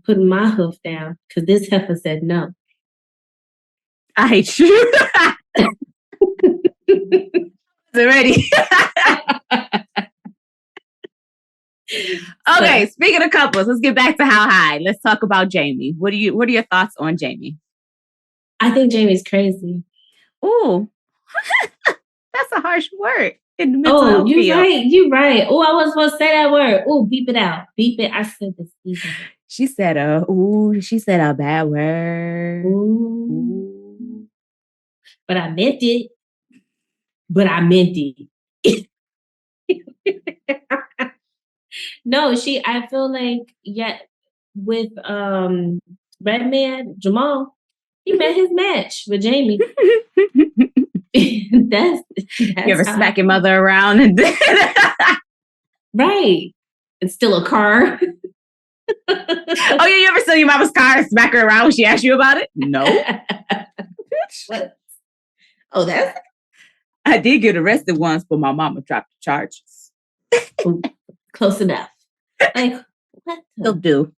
putting my hoof down because this heifer said no. I hate you. Already. Okay, speaking of couples, let's get back to How High. Let's talk about Jamie. What are your thoughts on Jamie? I think Jamie's crazy. Ooh. That's a harsh word. In the mental health you're field. right. You're right. Oh, I wasn't supposed to say that word. Oh, beep it out. Beep it. I said this. She said a bad word. Ooh. But I meant it. No, I feel like, with Redman, Jamal, he met his match with Jamie. That's you ever smack your mother around and right. It's still a car. Oh, yeah, you ever steal your mama's car and smack her around when she asked you about it? No. What? Oh, that's... I did get arrested once, but my mama dropped the charges. Close enough. Like, what? You'll do.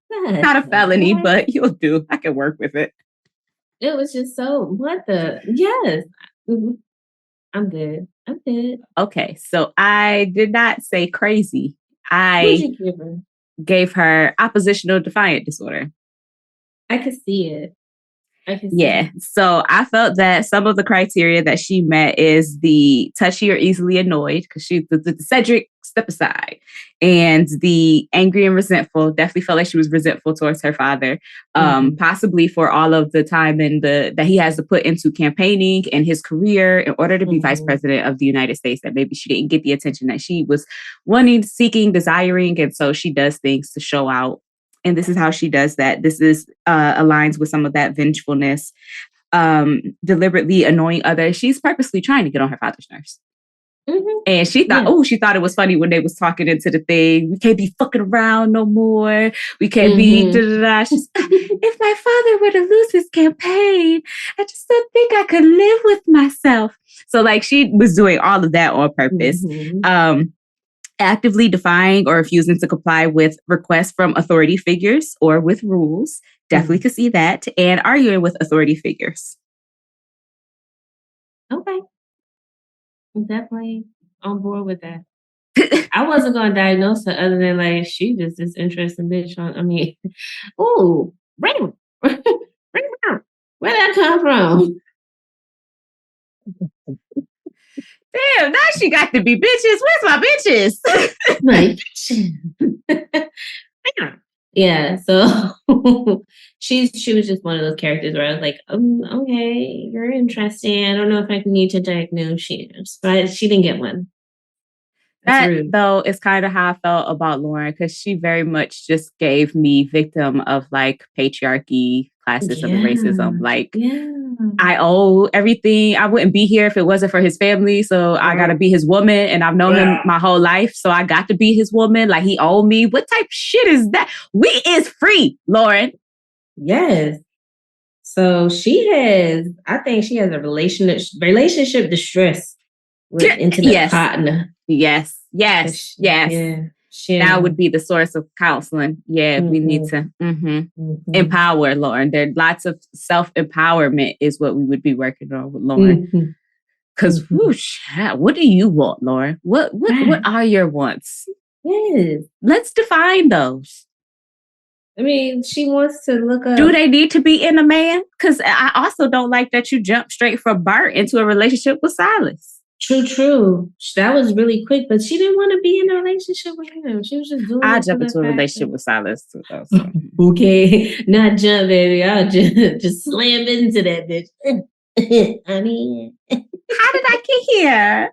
Not a felony, but you'll do. I can work with it. It was just so, what the... Yes. I'm good. Okay, so I did not say crazy. I gave her oppositional defiant disorder. I could see it. So I felt that some of the criteria that she met is the touchy or easily annoyed, because she the Cedric step aside, and the angry and resentful. Definitely felt like she was resentful towards her father, possibly for all of the time that he has to put into campaigning and his career in order to be vice president of the United States. That maybe she didn't get the attention that she was wanting, seeking, desiring, and so she does things to show out. And this is how she does that. This is aligns with some of that vengefulness, deliberately annoying others. She's purposely trying to get on her father's nerves. Mm-hmm. And she thought it was funny when they was talking into the thing. We can't be fucking around no more. We can't be da-da-da. If my father were to lose his campaign, I just don't think I could live with myself. So like she was doing all of that on purpose. Actively defying or refusing to comply with requests from authority figures or with rules. Definitely could see that. And arguing with authority figures. Okay. I'm definitely on board with that. I wasn't going to diagnose her other than like, she just this interesting bitch ooh, ring. Where did that come from? Damn, now she got to be bitches. Where's my bitches? Yeah, so she was just one of those characters where I was like, okay, you're interesting. I don't know if I need to diagnose you, but she didn't get one. That though is kind of how I felt about Lauren, because she very much just gave me victim of like patriarchy, classism, and racism. Like I owe everything. I wouldn't be here if it wasn't for his family. So I got to be his woman, and I've known him my whole life. So I got to be his woman. Like he owed me. What type of shit is that? We is free, Lauren. Yes. So I think she has a relationship distress with intimate Yes. partner. Yes. Yeah. That would be the source of counseling. Yeah, we need to empower Lauren. There lots of self-empowerment is what we would be working on with Lauren. Because what do you want, Lauren? What are your wants? Yes. Let's define those. I mean, she wants to look up. Do they need to be in a man? Because I also don't like that you jump straight from Bart into a relationship with Silas. True. That was really quick, but she didn't want to be in a relationship with him. She was just doing I'll jump into a relationship with Silas too, though. So. Okay, not jump, baby. I'll just slam into that bitch. I mean, how did I get here?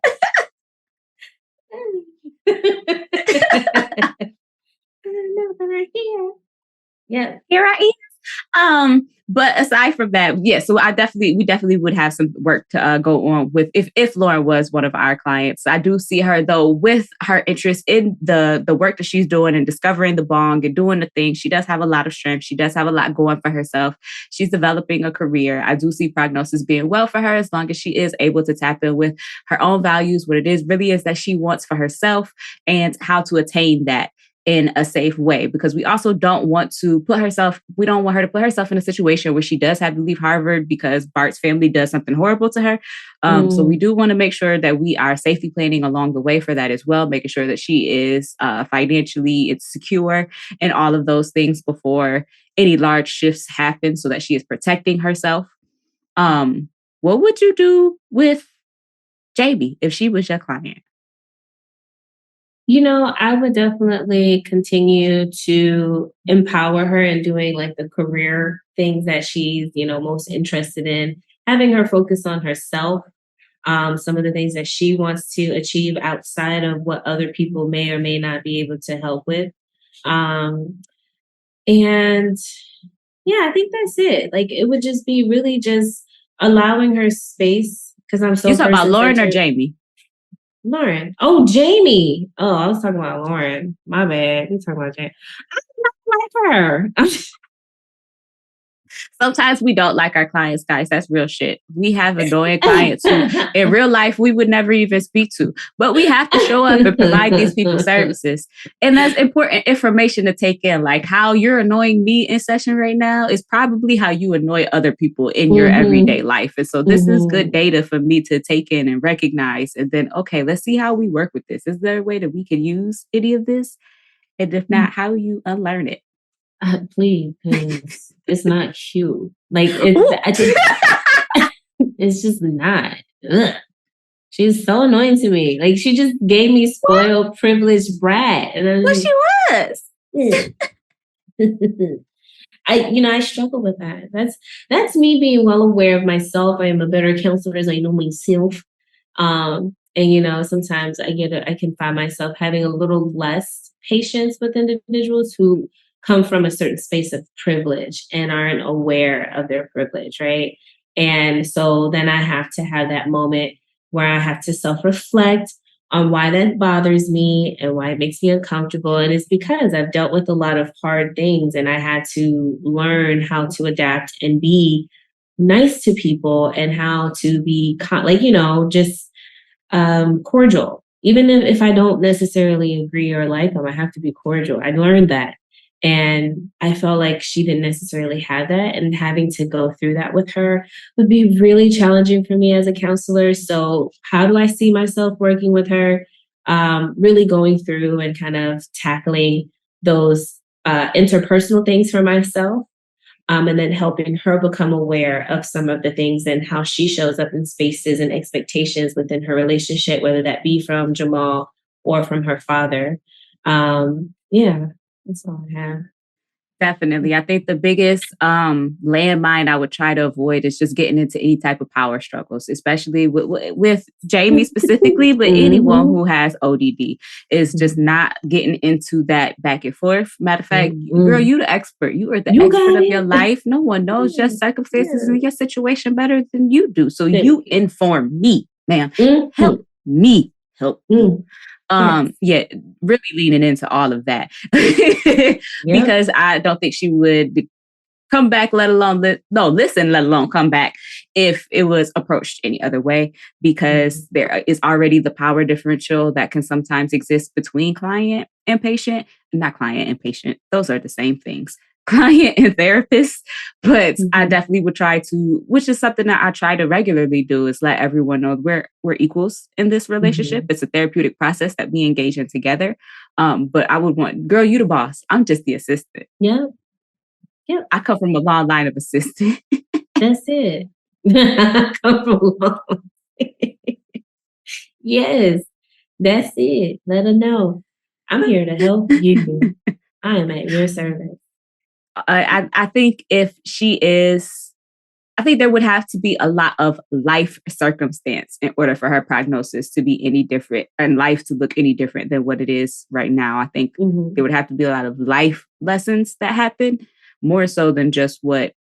I don't know, but I'm here. Yeah, here I am. But aside from that, so we definitely would have some work to go on with if Lauren was one of our clients. I do see her though with her interest in the work that she's doing and discovering the bong and doing the thing. She does have a lot of strength. She does have a lot going for herself. She's developing a career. I do see prognosis being well for her as long as she is able to tap in with her own values, what it is really is that she wants for herself and how to attain that in a safe way, because we also don't want her to put herself in a situation where she does have to leave Harvard because Bart's family does something horrible to her. So we do want to make sure that we are safety planning along the way for that as well, making sure that she is financially secure and all of those things before any large shifts happen so that she is protecting herself. What would you do with Jamie if she was your client? I would definitely continue to empower her in doing like the career things that she's, most interested in, having her focus on herself, some of the things that she wants to achieve outside of what other people may or may not be able to help with. And yeah, I think that's it. Like, it would just be really just allowing her space because I'm so. You talking about Lauren or Jamie? Lauren. Oh, Jamie. Oh, I was talking about Lauren. My bad. We talking about Jamie. I don't like her. Sometimes we don't like our clients, guys. That's real shit. We have annoying clients who in real life we would never even speak to, but we have to show up and provide these people services. And that's important information to take in. Like how you're annoying me in session right now is probably how you annoy other people in your everyday life. And so this is good data for me to take in and recognize. And then, okay, let's see how we work with this. Is there a way that we can use any of this? And if not, how you unlearn it? Please, because it's not cute. Like it's just not. Ugh. She's so annoying to me. Like she just gave me spoiled, privileged brat. And she was. I struggle with that. That's me being well aware of myself. I am a better counselor as I know myself. And sometimes I can find myself having a little less patience with individuals who come from a certain space of privilege and aren't aware of their privilege, right? And so then I have to have that moment where I have to self-reflect on why that bothers me and why it makes me uncomfortable. And it's because I've dealt with a lot of hard things and I had to learn how to adapt and be nice to people and how to be cordial. Even if I don't necessarily agree or like them, I have to be cordial. I learned that. And I felt like she didn't necessarily have that. And having to go through that with her would be really challenging for me as a counselor. So how do I see myself working with her? Really going through and kind of tackling those interpersonal things for myself. And then helping her become aware of some of the things and how she shows up in spaces and expectations within her relationship, whether that be from Jamal or from her father. That's all I have. Definitely. I think the biggest landmine I would try to avoid is just getting into any type of power struggles, especially with Jamie specifically, but anyone who has ODD is just not getting into that back and forth. Matter of fact, girl, you the expert. You are the expert of your life. No one knows your circumstances and your situation better than you do. So you inform me, ma'am. Help me help you. Really leaning into all of that because I don't think she would come back, let alone listen, let alone come back if it was approached any other way, because there is already the power differential that can sometimes exist between client and patient. Not client and patient, those are the same things. Client and therapist, but I definitely would try to, which is something that I try to regularly do, is let everyone know we're equals in this relationship. It's a therapeutic process that we engage in together. But I would want, girl, you the boss. I'm just the assistant. Yeah. I come from a long line of assistant. That's it. I come from a long. Yes, that's it. Let her know. I'm here to help you. I am at your service. I think if she is, I think there would have to be a lot of life circumstance in order for her prognosis to be any different and life to look any different than what it is right now. I think there would have to be a lot of life lessons that happen, more so than just what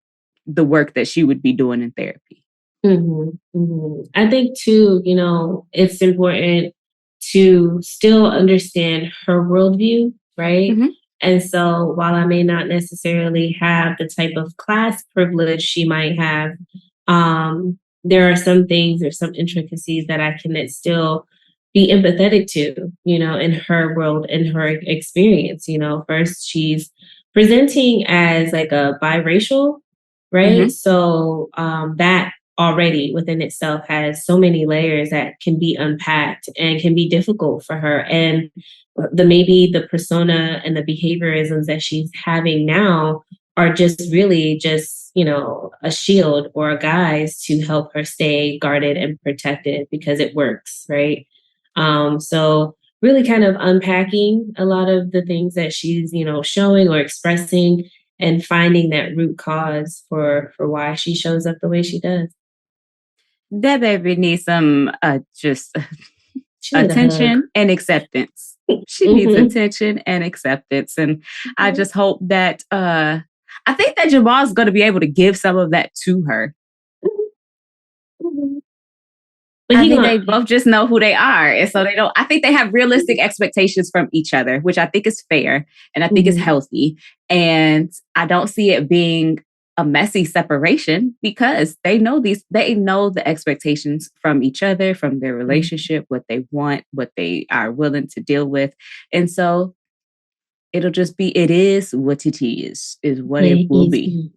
the work that she would be doing in therapy. I think too, it's important to still understand her worldview, right? And so while I may not necessarily have the type of class privilege she might have, there are some things or some intricacies that I can still be empathetic to, in her world, in her experience. First, she's presenting as like a biracial, right? So that already within itself has so many layers that can be unpacked and can be difficult for her. And maybe the persona and the behaviorisms that she's having now are just really just, a shield or a guise to help her stay guarded and protected because it works, right? So really kind of unpacking a lot of the things that she's, showing or expressing and finding that root cause for why she shows up the way she does. That baby needs some just attention and acceptance. She needs attention and acceptance. And I just hope that I think that Jamal's going to be able to give some of that to her. But I think they both just know who they are. And so I think they have realistic expectations from each other, which I think is fair and I think is healthy. And I don't see it being a messy separation because they know the expectations from each other, from their relationship, what they want, what they are willing to deal with. And so it'll just be, it is what it is what it will be.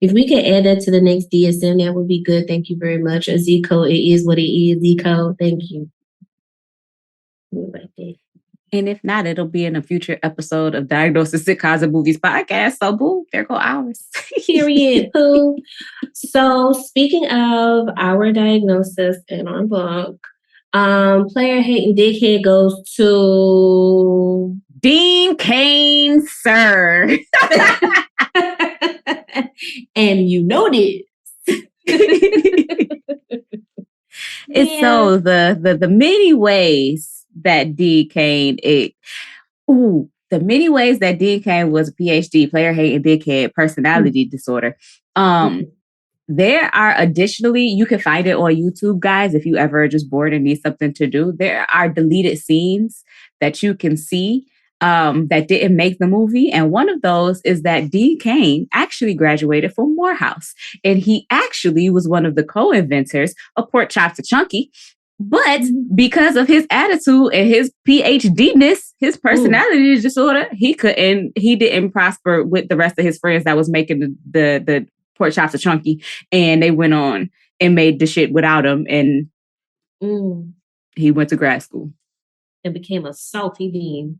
If we could add that to the next DSM, that would be good. Thank you very much. A Z code, it is what it is. Z code, thank you. And if not, it'll be in a future episode of Diagnosing Sitcoms and Movies podcast. So, boo, there go ours. Period. Boo. So, speaking of our diagnosis in our book, player hating dickhead goes to Dean Cain, sir. And you know this. It's so the many ways that Dean Cain the many ways that Dean Cain was a PhD, player hating dickhead, personality disorder. There are additionally, you can find it on YouTube, guys, if you ever just bored and need something to do. There are deleted scenes that you can see that didn't make the movie. And one of those is that Dean Cain actually graduated from Morehouse. And he actually was one of the co-inventors of Pork Chops to Chunky. But because of his attitude and his PhD-ness, his personality disorder, he didn't prosper with the rest of his friends that was making the Pork Chops to Chunky. And they went on and made the shit without him. And he went to grad school. And became a salty dean.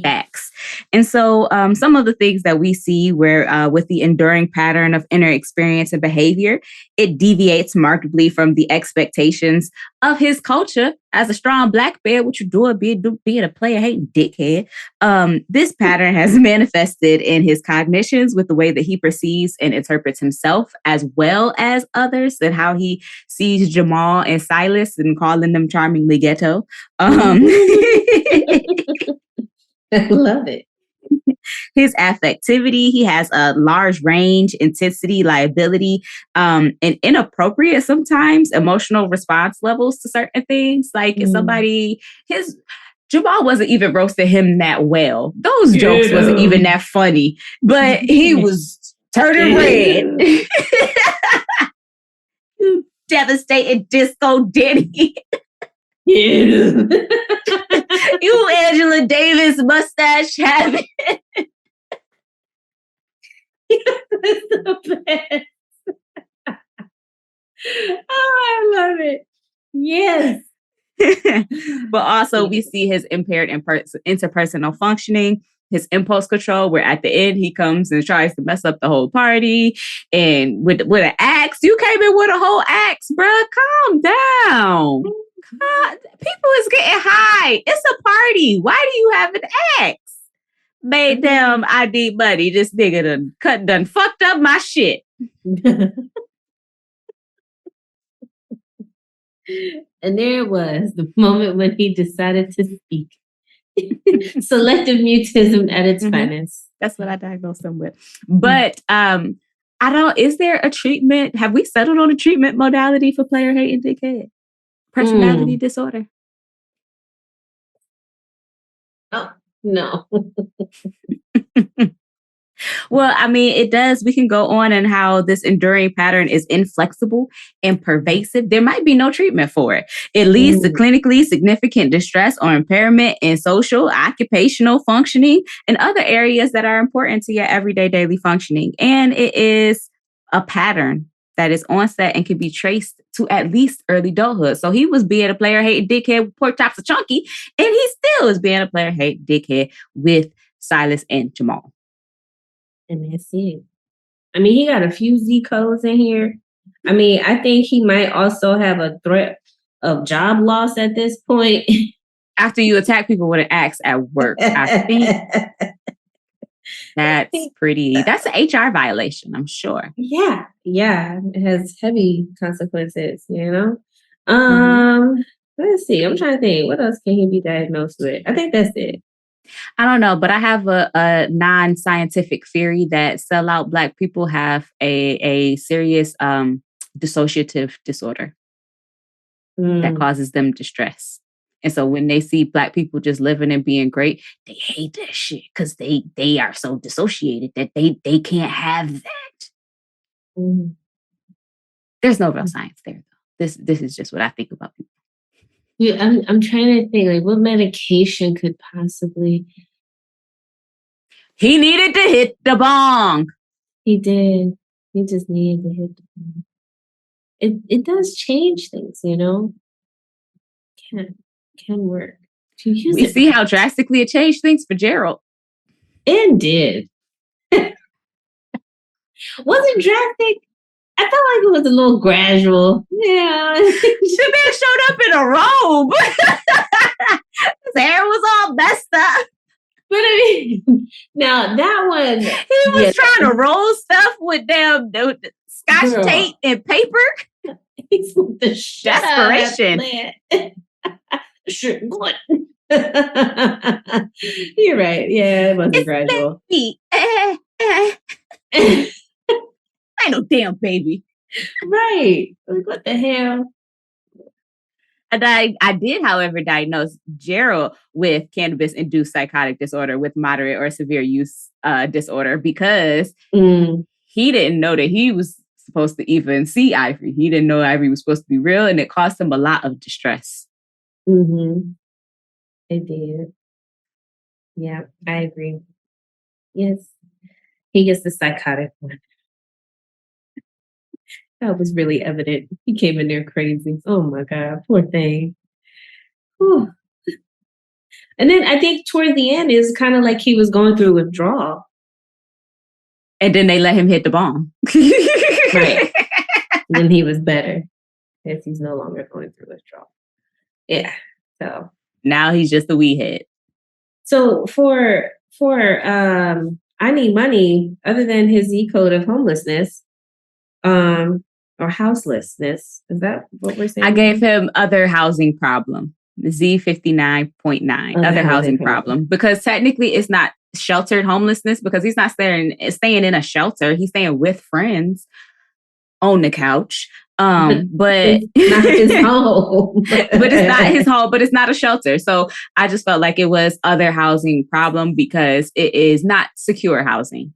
Facts. And so some of the things that we see where with the enduring pattern of inner experience and behavior, it deviates markedly from the expectations of his culture as a strong black bear. What you doing, being a player hating dickhead. This pattern has manifested in his cognitions with the way that he perceives and interprets himself as well as others, and how he sees Jamal and Silas and calling them charmingly ghetto. I love it. His affectivity, he has a large range, intensity, liability, and inappropriate sometimes emotional response levels to certain things. Like if somebody, Jamal wasn't even roasting him that well. Those jokes wasn't even that funny, but he was turning red. You devastated disco Diddy. You. You Angela Davis mustache having. That's the best. Oh, I love it. Yes. But also we see his impaired interpersonal functioning, his impulse control, where at the end he comes and tries to mess up the whole party and with an axe. You came in with a whole axe, bruh. Calm down. People is getting high. It's a party. Why do you have an axe? Made them I need money. This nigga done fucked up my shit. And there it was, the moment when he decided to speak. Selective mutism at its finest. That's what I diagnosed him with. But is there a treatment? Have we settled on a treatment modality for player hating dickhead? Personality disorder? Oh, no. Well, I mean, it does. We can go on and how this enduring pattern is inflexible and pervasive. There might be no treatment for it. It leads to clinically significant distress or impairment in social, occupational functioning, and other areas that are important to your everyday daily functioning. And it is a pattern that is onset and can be traced to at least early adulthood. So he was being a player hating dickhead with Pork Chops and Chunky, and he still is being a player hating dickhead with Silas and Jamal. And that's it. I mean, he got a few Z codes in here. I mean, I think he might also have a threat of job loss at this point. After you attack people with an axe at work, I think that's an HR violation, I'm sure. Yeah. It has heavy consequences, you know? Let's see. I'm trying to think. What else can he be diagnosed with? I think that's it. I don't know, but I have a non-scientific theory that sellout Black people have a serious dissociative disorder that causes them distress. And so when they see Black people just living and being great, they hate that shit because they are so dissociated that they can't have that. There's no real science there, though. This is just what I think about people. Yeah, I'm trying to think, like, what medication could possibly... He needed to hit the bong. He did. He just needed to hit the bong. It does change things, you know? Can work. We see how drastically it changed things for Gerald. It did. Was it drastic? I felt like it was a little gradual. Yeah. The man showed up in a robe. His hair was all messed up. But I mean, now that one... He was trying to roll stuff with damn scotch tape and paper. He's with the desperation. Sure, good. You're right. Yeah, it wasn't gradual. Ain't no damn baby. Right. Like, what the hell? And I did, however, diagnose Gerald with cannabis-induced psychotic disorder with moderate or severe use disorder because he didn't know that he was supposed to even see Ivory. He didn't know Ivory was supposed to be real, and it caused him a lot of distress. It did. Yeah, I agree. Yes. He gets the psychotic one. That was really evident. He came in there crazy. Oh my God, poor thing. Whew. And then I think toward the end is kind of like he was going through withdrawal. And then they let him hit the bomb. Right. Then he was better because he's no longer going through withdrawal. Yeah. So now he's just a wee head. So for I Need Money, other than his Z code of homelessness, or houselessness. Is that what we're saying? I gave him other housing problem, Z59.9, other housing problem, because technically it's not sheltered homelessness because he's not staying in a shelter. He's staying with friends. on the couch. But But it's not his home. but it's not his home, but it's not a shelter. So I just felt like it was other housing problem because it is not secure housing.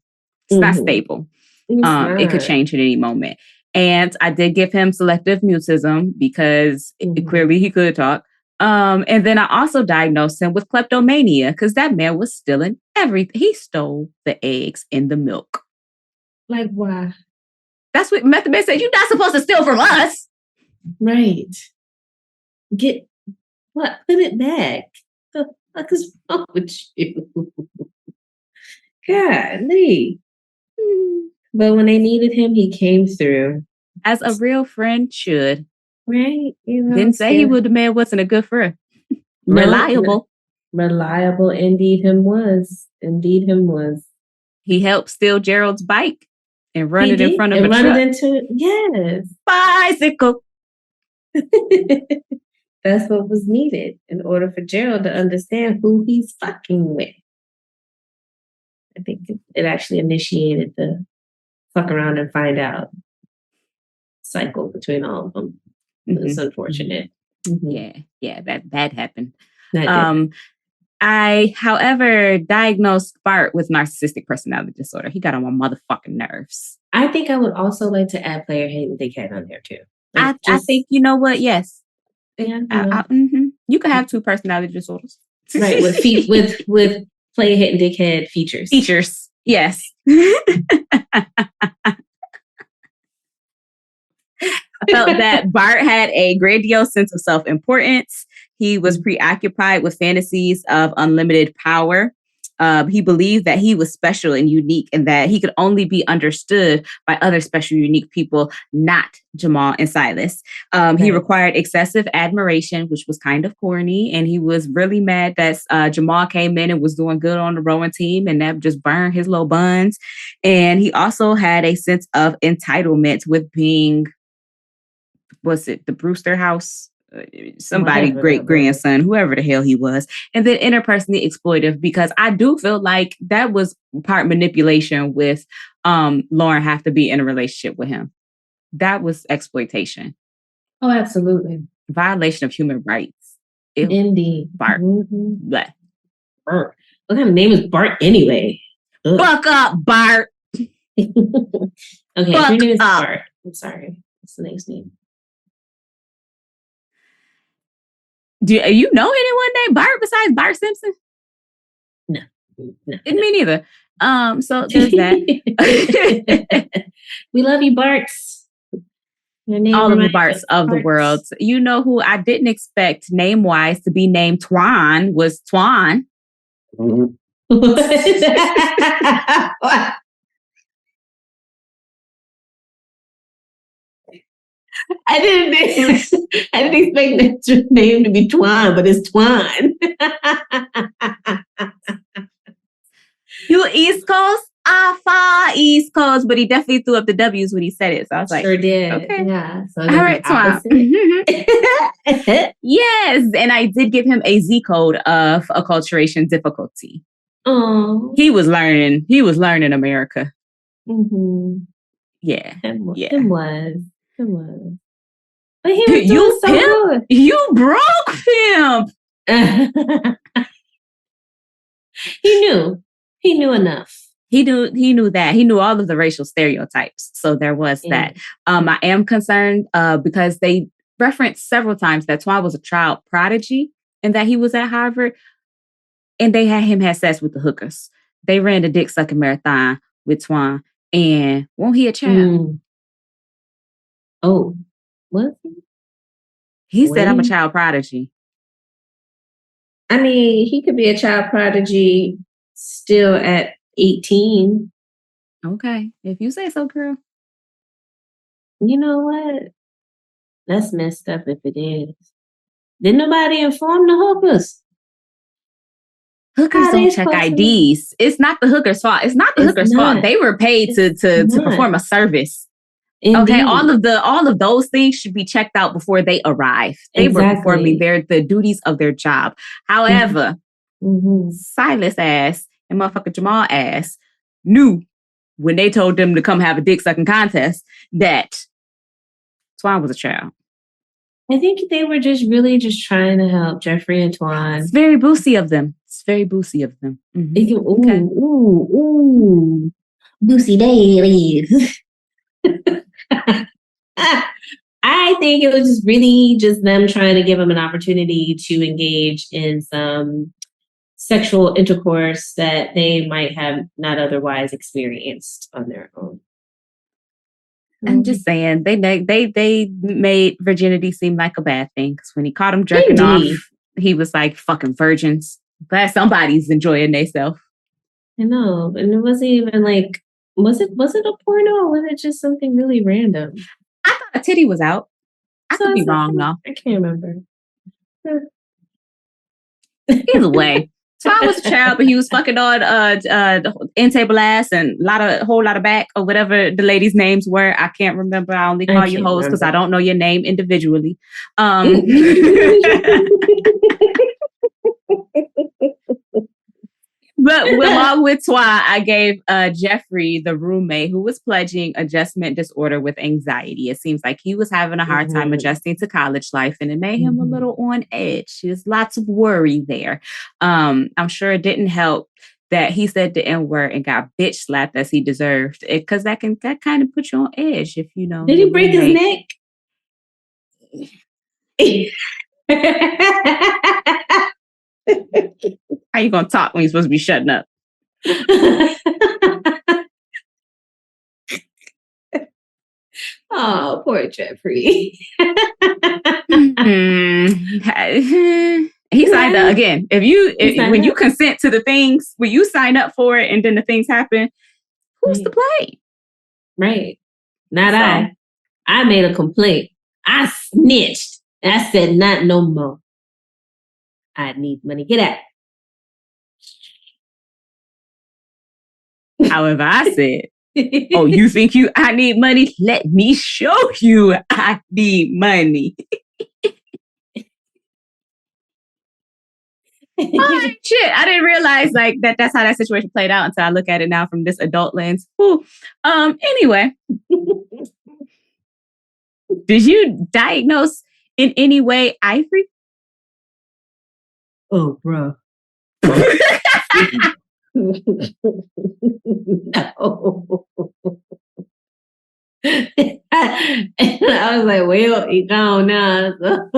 It's not stable. It could change at any moment. And I did give him selective mutism because clearly he could talk. And then I also diagnosed him with kleptomania because that man was stealing everything. He stole the eggs in the milk. Like, why? That's what Method Man said. You're not supposed to steal from us. Right. Get what? Put it back. The fuck is wrong with you? Golly. But when they needed him, he came through. As a real friend should. Right. Didn't say the man wasn't a good friend. Reliable. Reliable. Indeed him was. Indeed him was. He helped steal Gerald's bike and run it in front of a truck. Yes. Bicycle. That's what was needed in order for Gerald to understand who he's fucking with. I think it actually initiated the fuck around and find out cycle between all of them. It's unfortunate. Yeah, that happened. I, however, diagnosed Bart with narcissistic personality disorder. He got on my motherfucking nerves. I think I would also like to add player hating dickhead on there too. Like I think, you know what? Yes. Yeah, you can have 2 personality disorders. Right, with player hating dickhead features. Yes. I felt that Bart had a grandiose sense of self-importance. He was preoccupied with fantasies of unlimited power. He believed that he was special and unique and that he could only be understood by other special, unique people, not Jamal and Silas. He required excessive admiration, which was kind of corny. And he was really mad that Jamal came in and was doing good on the rowing team and that just burned his little buns. And he also had a sense of entitlement with being, was it the Brewster house? Somebody great grandson, whoever the hell he was, and then interpersonally exploitive because I do feel like that was part manipulation with Lauren have to be in a relationship with him. That was exploitation. Oh, absolutely. Violation of human rights. Indeed. Bart. Bart. What kind of name is Bart anyway? Ugh. Buck up, Bart. Okay, your name is Bart. I'm sorry. What's the next name? Do you know anyone named Bart besides Bart Simpson? No. Me neither. So there's that. We love you, Barts. All of the Barts of the world. You know who I didn't expect name-wise to be named Twan was Twan. I didn't expect that name to be Twan, but it's Twan. You East Coast? Far East Coast, but he definitely threw up the W's when he said it. So I was like, sure did. Okay. Yeah. So all right, Twan. Yes. And I did give him a Z code of acculturation difficulty. Oh. He was learning America. Mm-hmm. Yeah. It was. But he was doing so good. You broke him. He knew enough. He knew that. He knew all of the racial stereotypes. So there was that. I am concerned because they referenced several times that Twan was a child prodigy and that he was at Harvard. And they had him have sex with the hookers. They ran the dick sucking marathon with Twan. And won't he a child? Oh, what? He said, I'm a child prodigy. I mean, he could be a child prodigy still at 18. Okay. If you say so, girl. You know what? That's messed up if it is. Didn't nobody inform the hookers? Hookers don't check IDs. It's not the hooker's fault. It's not the hooker's fault. They were paid to perform a service. Indeed. Okay, all of those things should be checked out before they arrive. They were performing the duties of their job. However, Silas ass and motherfucker Jamal ass knew when they told them to come have a dick sucking contest that Twan was a child. I think they were just really just trying to help Jeffrey and Twan. It's very boozy of them. Mm-hmm. Ooh, boozy dailies. I think it was just really just them trying to give him an opportunity to engage in some sexual intercourse that they might have not otherwise experienced on their own. I'm just saying, they made virginity seem like a bad thing, because when he caught him jerking off, he was like, fucking virgins. Glad somebody's enjoying themselves. I know, and it wasn't even like, was it a porno, or was it just something really random? I thought a titty was out. I could be wrong, though. I can't remember. Either way, Twan was a child, but he was fucking on end table ass and whole lot of back, or whatever the ladies' names were. I can't remember. I only call you hoes because I don't know your name individually. But along with Twan, I gave Jeffrey, the roommate, who was pledging adjustment disorder with anxiety. It seems like he was having a hard time adjusting to college life, and it made him a little on edge. There's lots of worry there. I'm sure it didn't help that he said the N-word and got bitch slapped as he deserved, because that kind of put you on edge if you know. Did he break his neck? How you gonna talk when you're supposed to be shutting up? Oh, poor Jeffrey. He signed up again. When you consent to the things, when you sign up for it and then the things happen, who's to blame? Right. Not I. I made a complaint. I snitched. I said, not no more. I need money. Get out. However, I said, oh, you think I need money? Let me show you I need money. Oh, shit. I didn't realize that's how that situation played out until I look at it now from this adult lens. Ooh. Anyway. Did you diagnose in any way Ivory? Oh, bro. No. I was like, well, he gone now. So.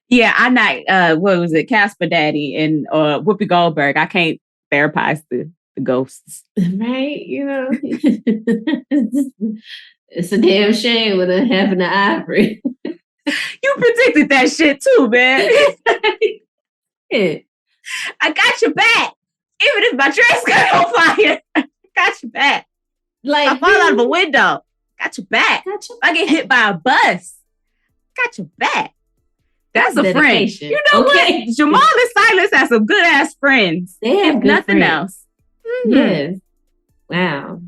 Yeah, I'm not, what was it, Casper Daddy and Whoopi Goldberg. I can't therapize the ghosts. Right? You know, it's a damn shame with it happened to Ivory. You predicted that shit too, man. Yeah. I got your back. Even if my dress got on fire, I got your back. Like, I fall out of a window. Got your back. I get hit by a bus. Got your back. That's a friend. You know what? Jamal and Silas have some good ass friends. They have if nothing friends. Else. Mm-hmm. Yes. Wow.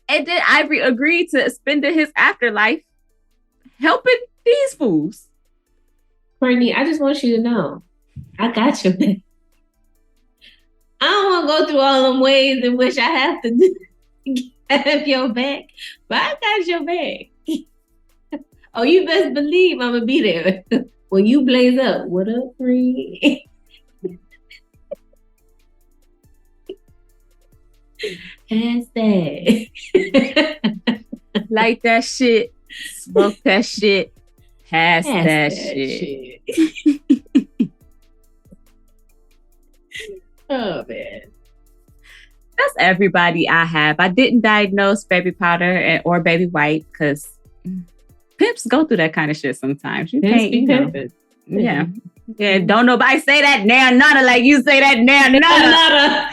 And then Ivory agreed to spend his afterlife helping these fools. Courtney, I just want you to know, I got your back. I don't want to go through all them ways in which I have to have your back, but I got your back. Oh, you best believe I'm gonna be there when you blaze up. What up, free? Hashtag. Light that shit, smoke that shit, pass that shit. Oh, man. That's everybody I have. I didn't diagnose Baby Powder or Baby White because pimps go through that kind of shit sometimes. You can't, you know. Yeah. Yeah. Don't nobody say that now, nada, like you say that now, nada.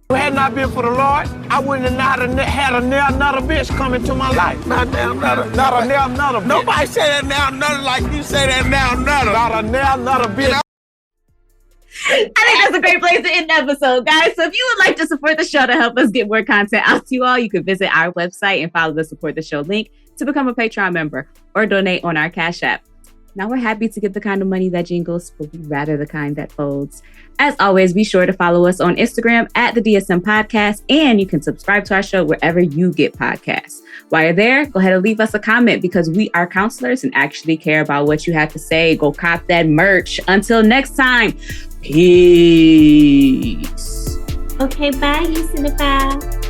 Had not been for the Lord, I wouldn't have not had a now another bitch come into my life. Not a now another bitch. Nobody say that now another like you say that now another. Not a now another bitch. I think that's a great place to end the episode, guys. So if you would like to support the show to help us get more content out to you all, you can visit our website and follow the Support the Show link to become a Patreon member or donate on our Cash App. Now we're happy to get the kind of money that jingles, but we'd rather the kind that folds. As always, be sure to follow us on Instagram at the DSM Podcast, and you can subscribe to our show wherever you get podcasts. While you're there, go ahead and leave us a comment because we are counselors and actually care about what you have to say. Go cop that merch. Until next time, peace. Okay, bye, you cinephile.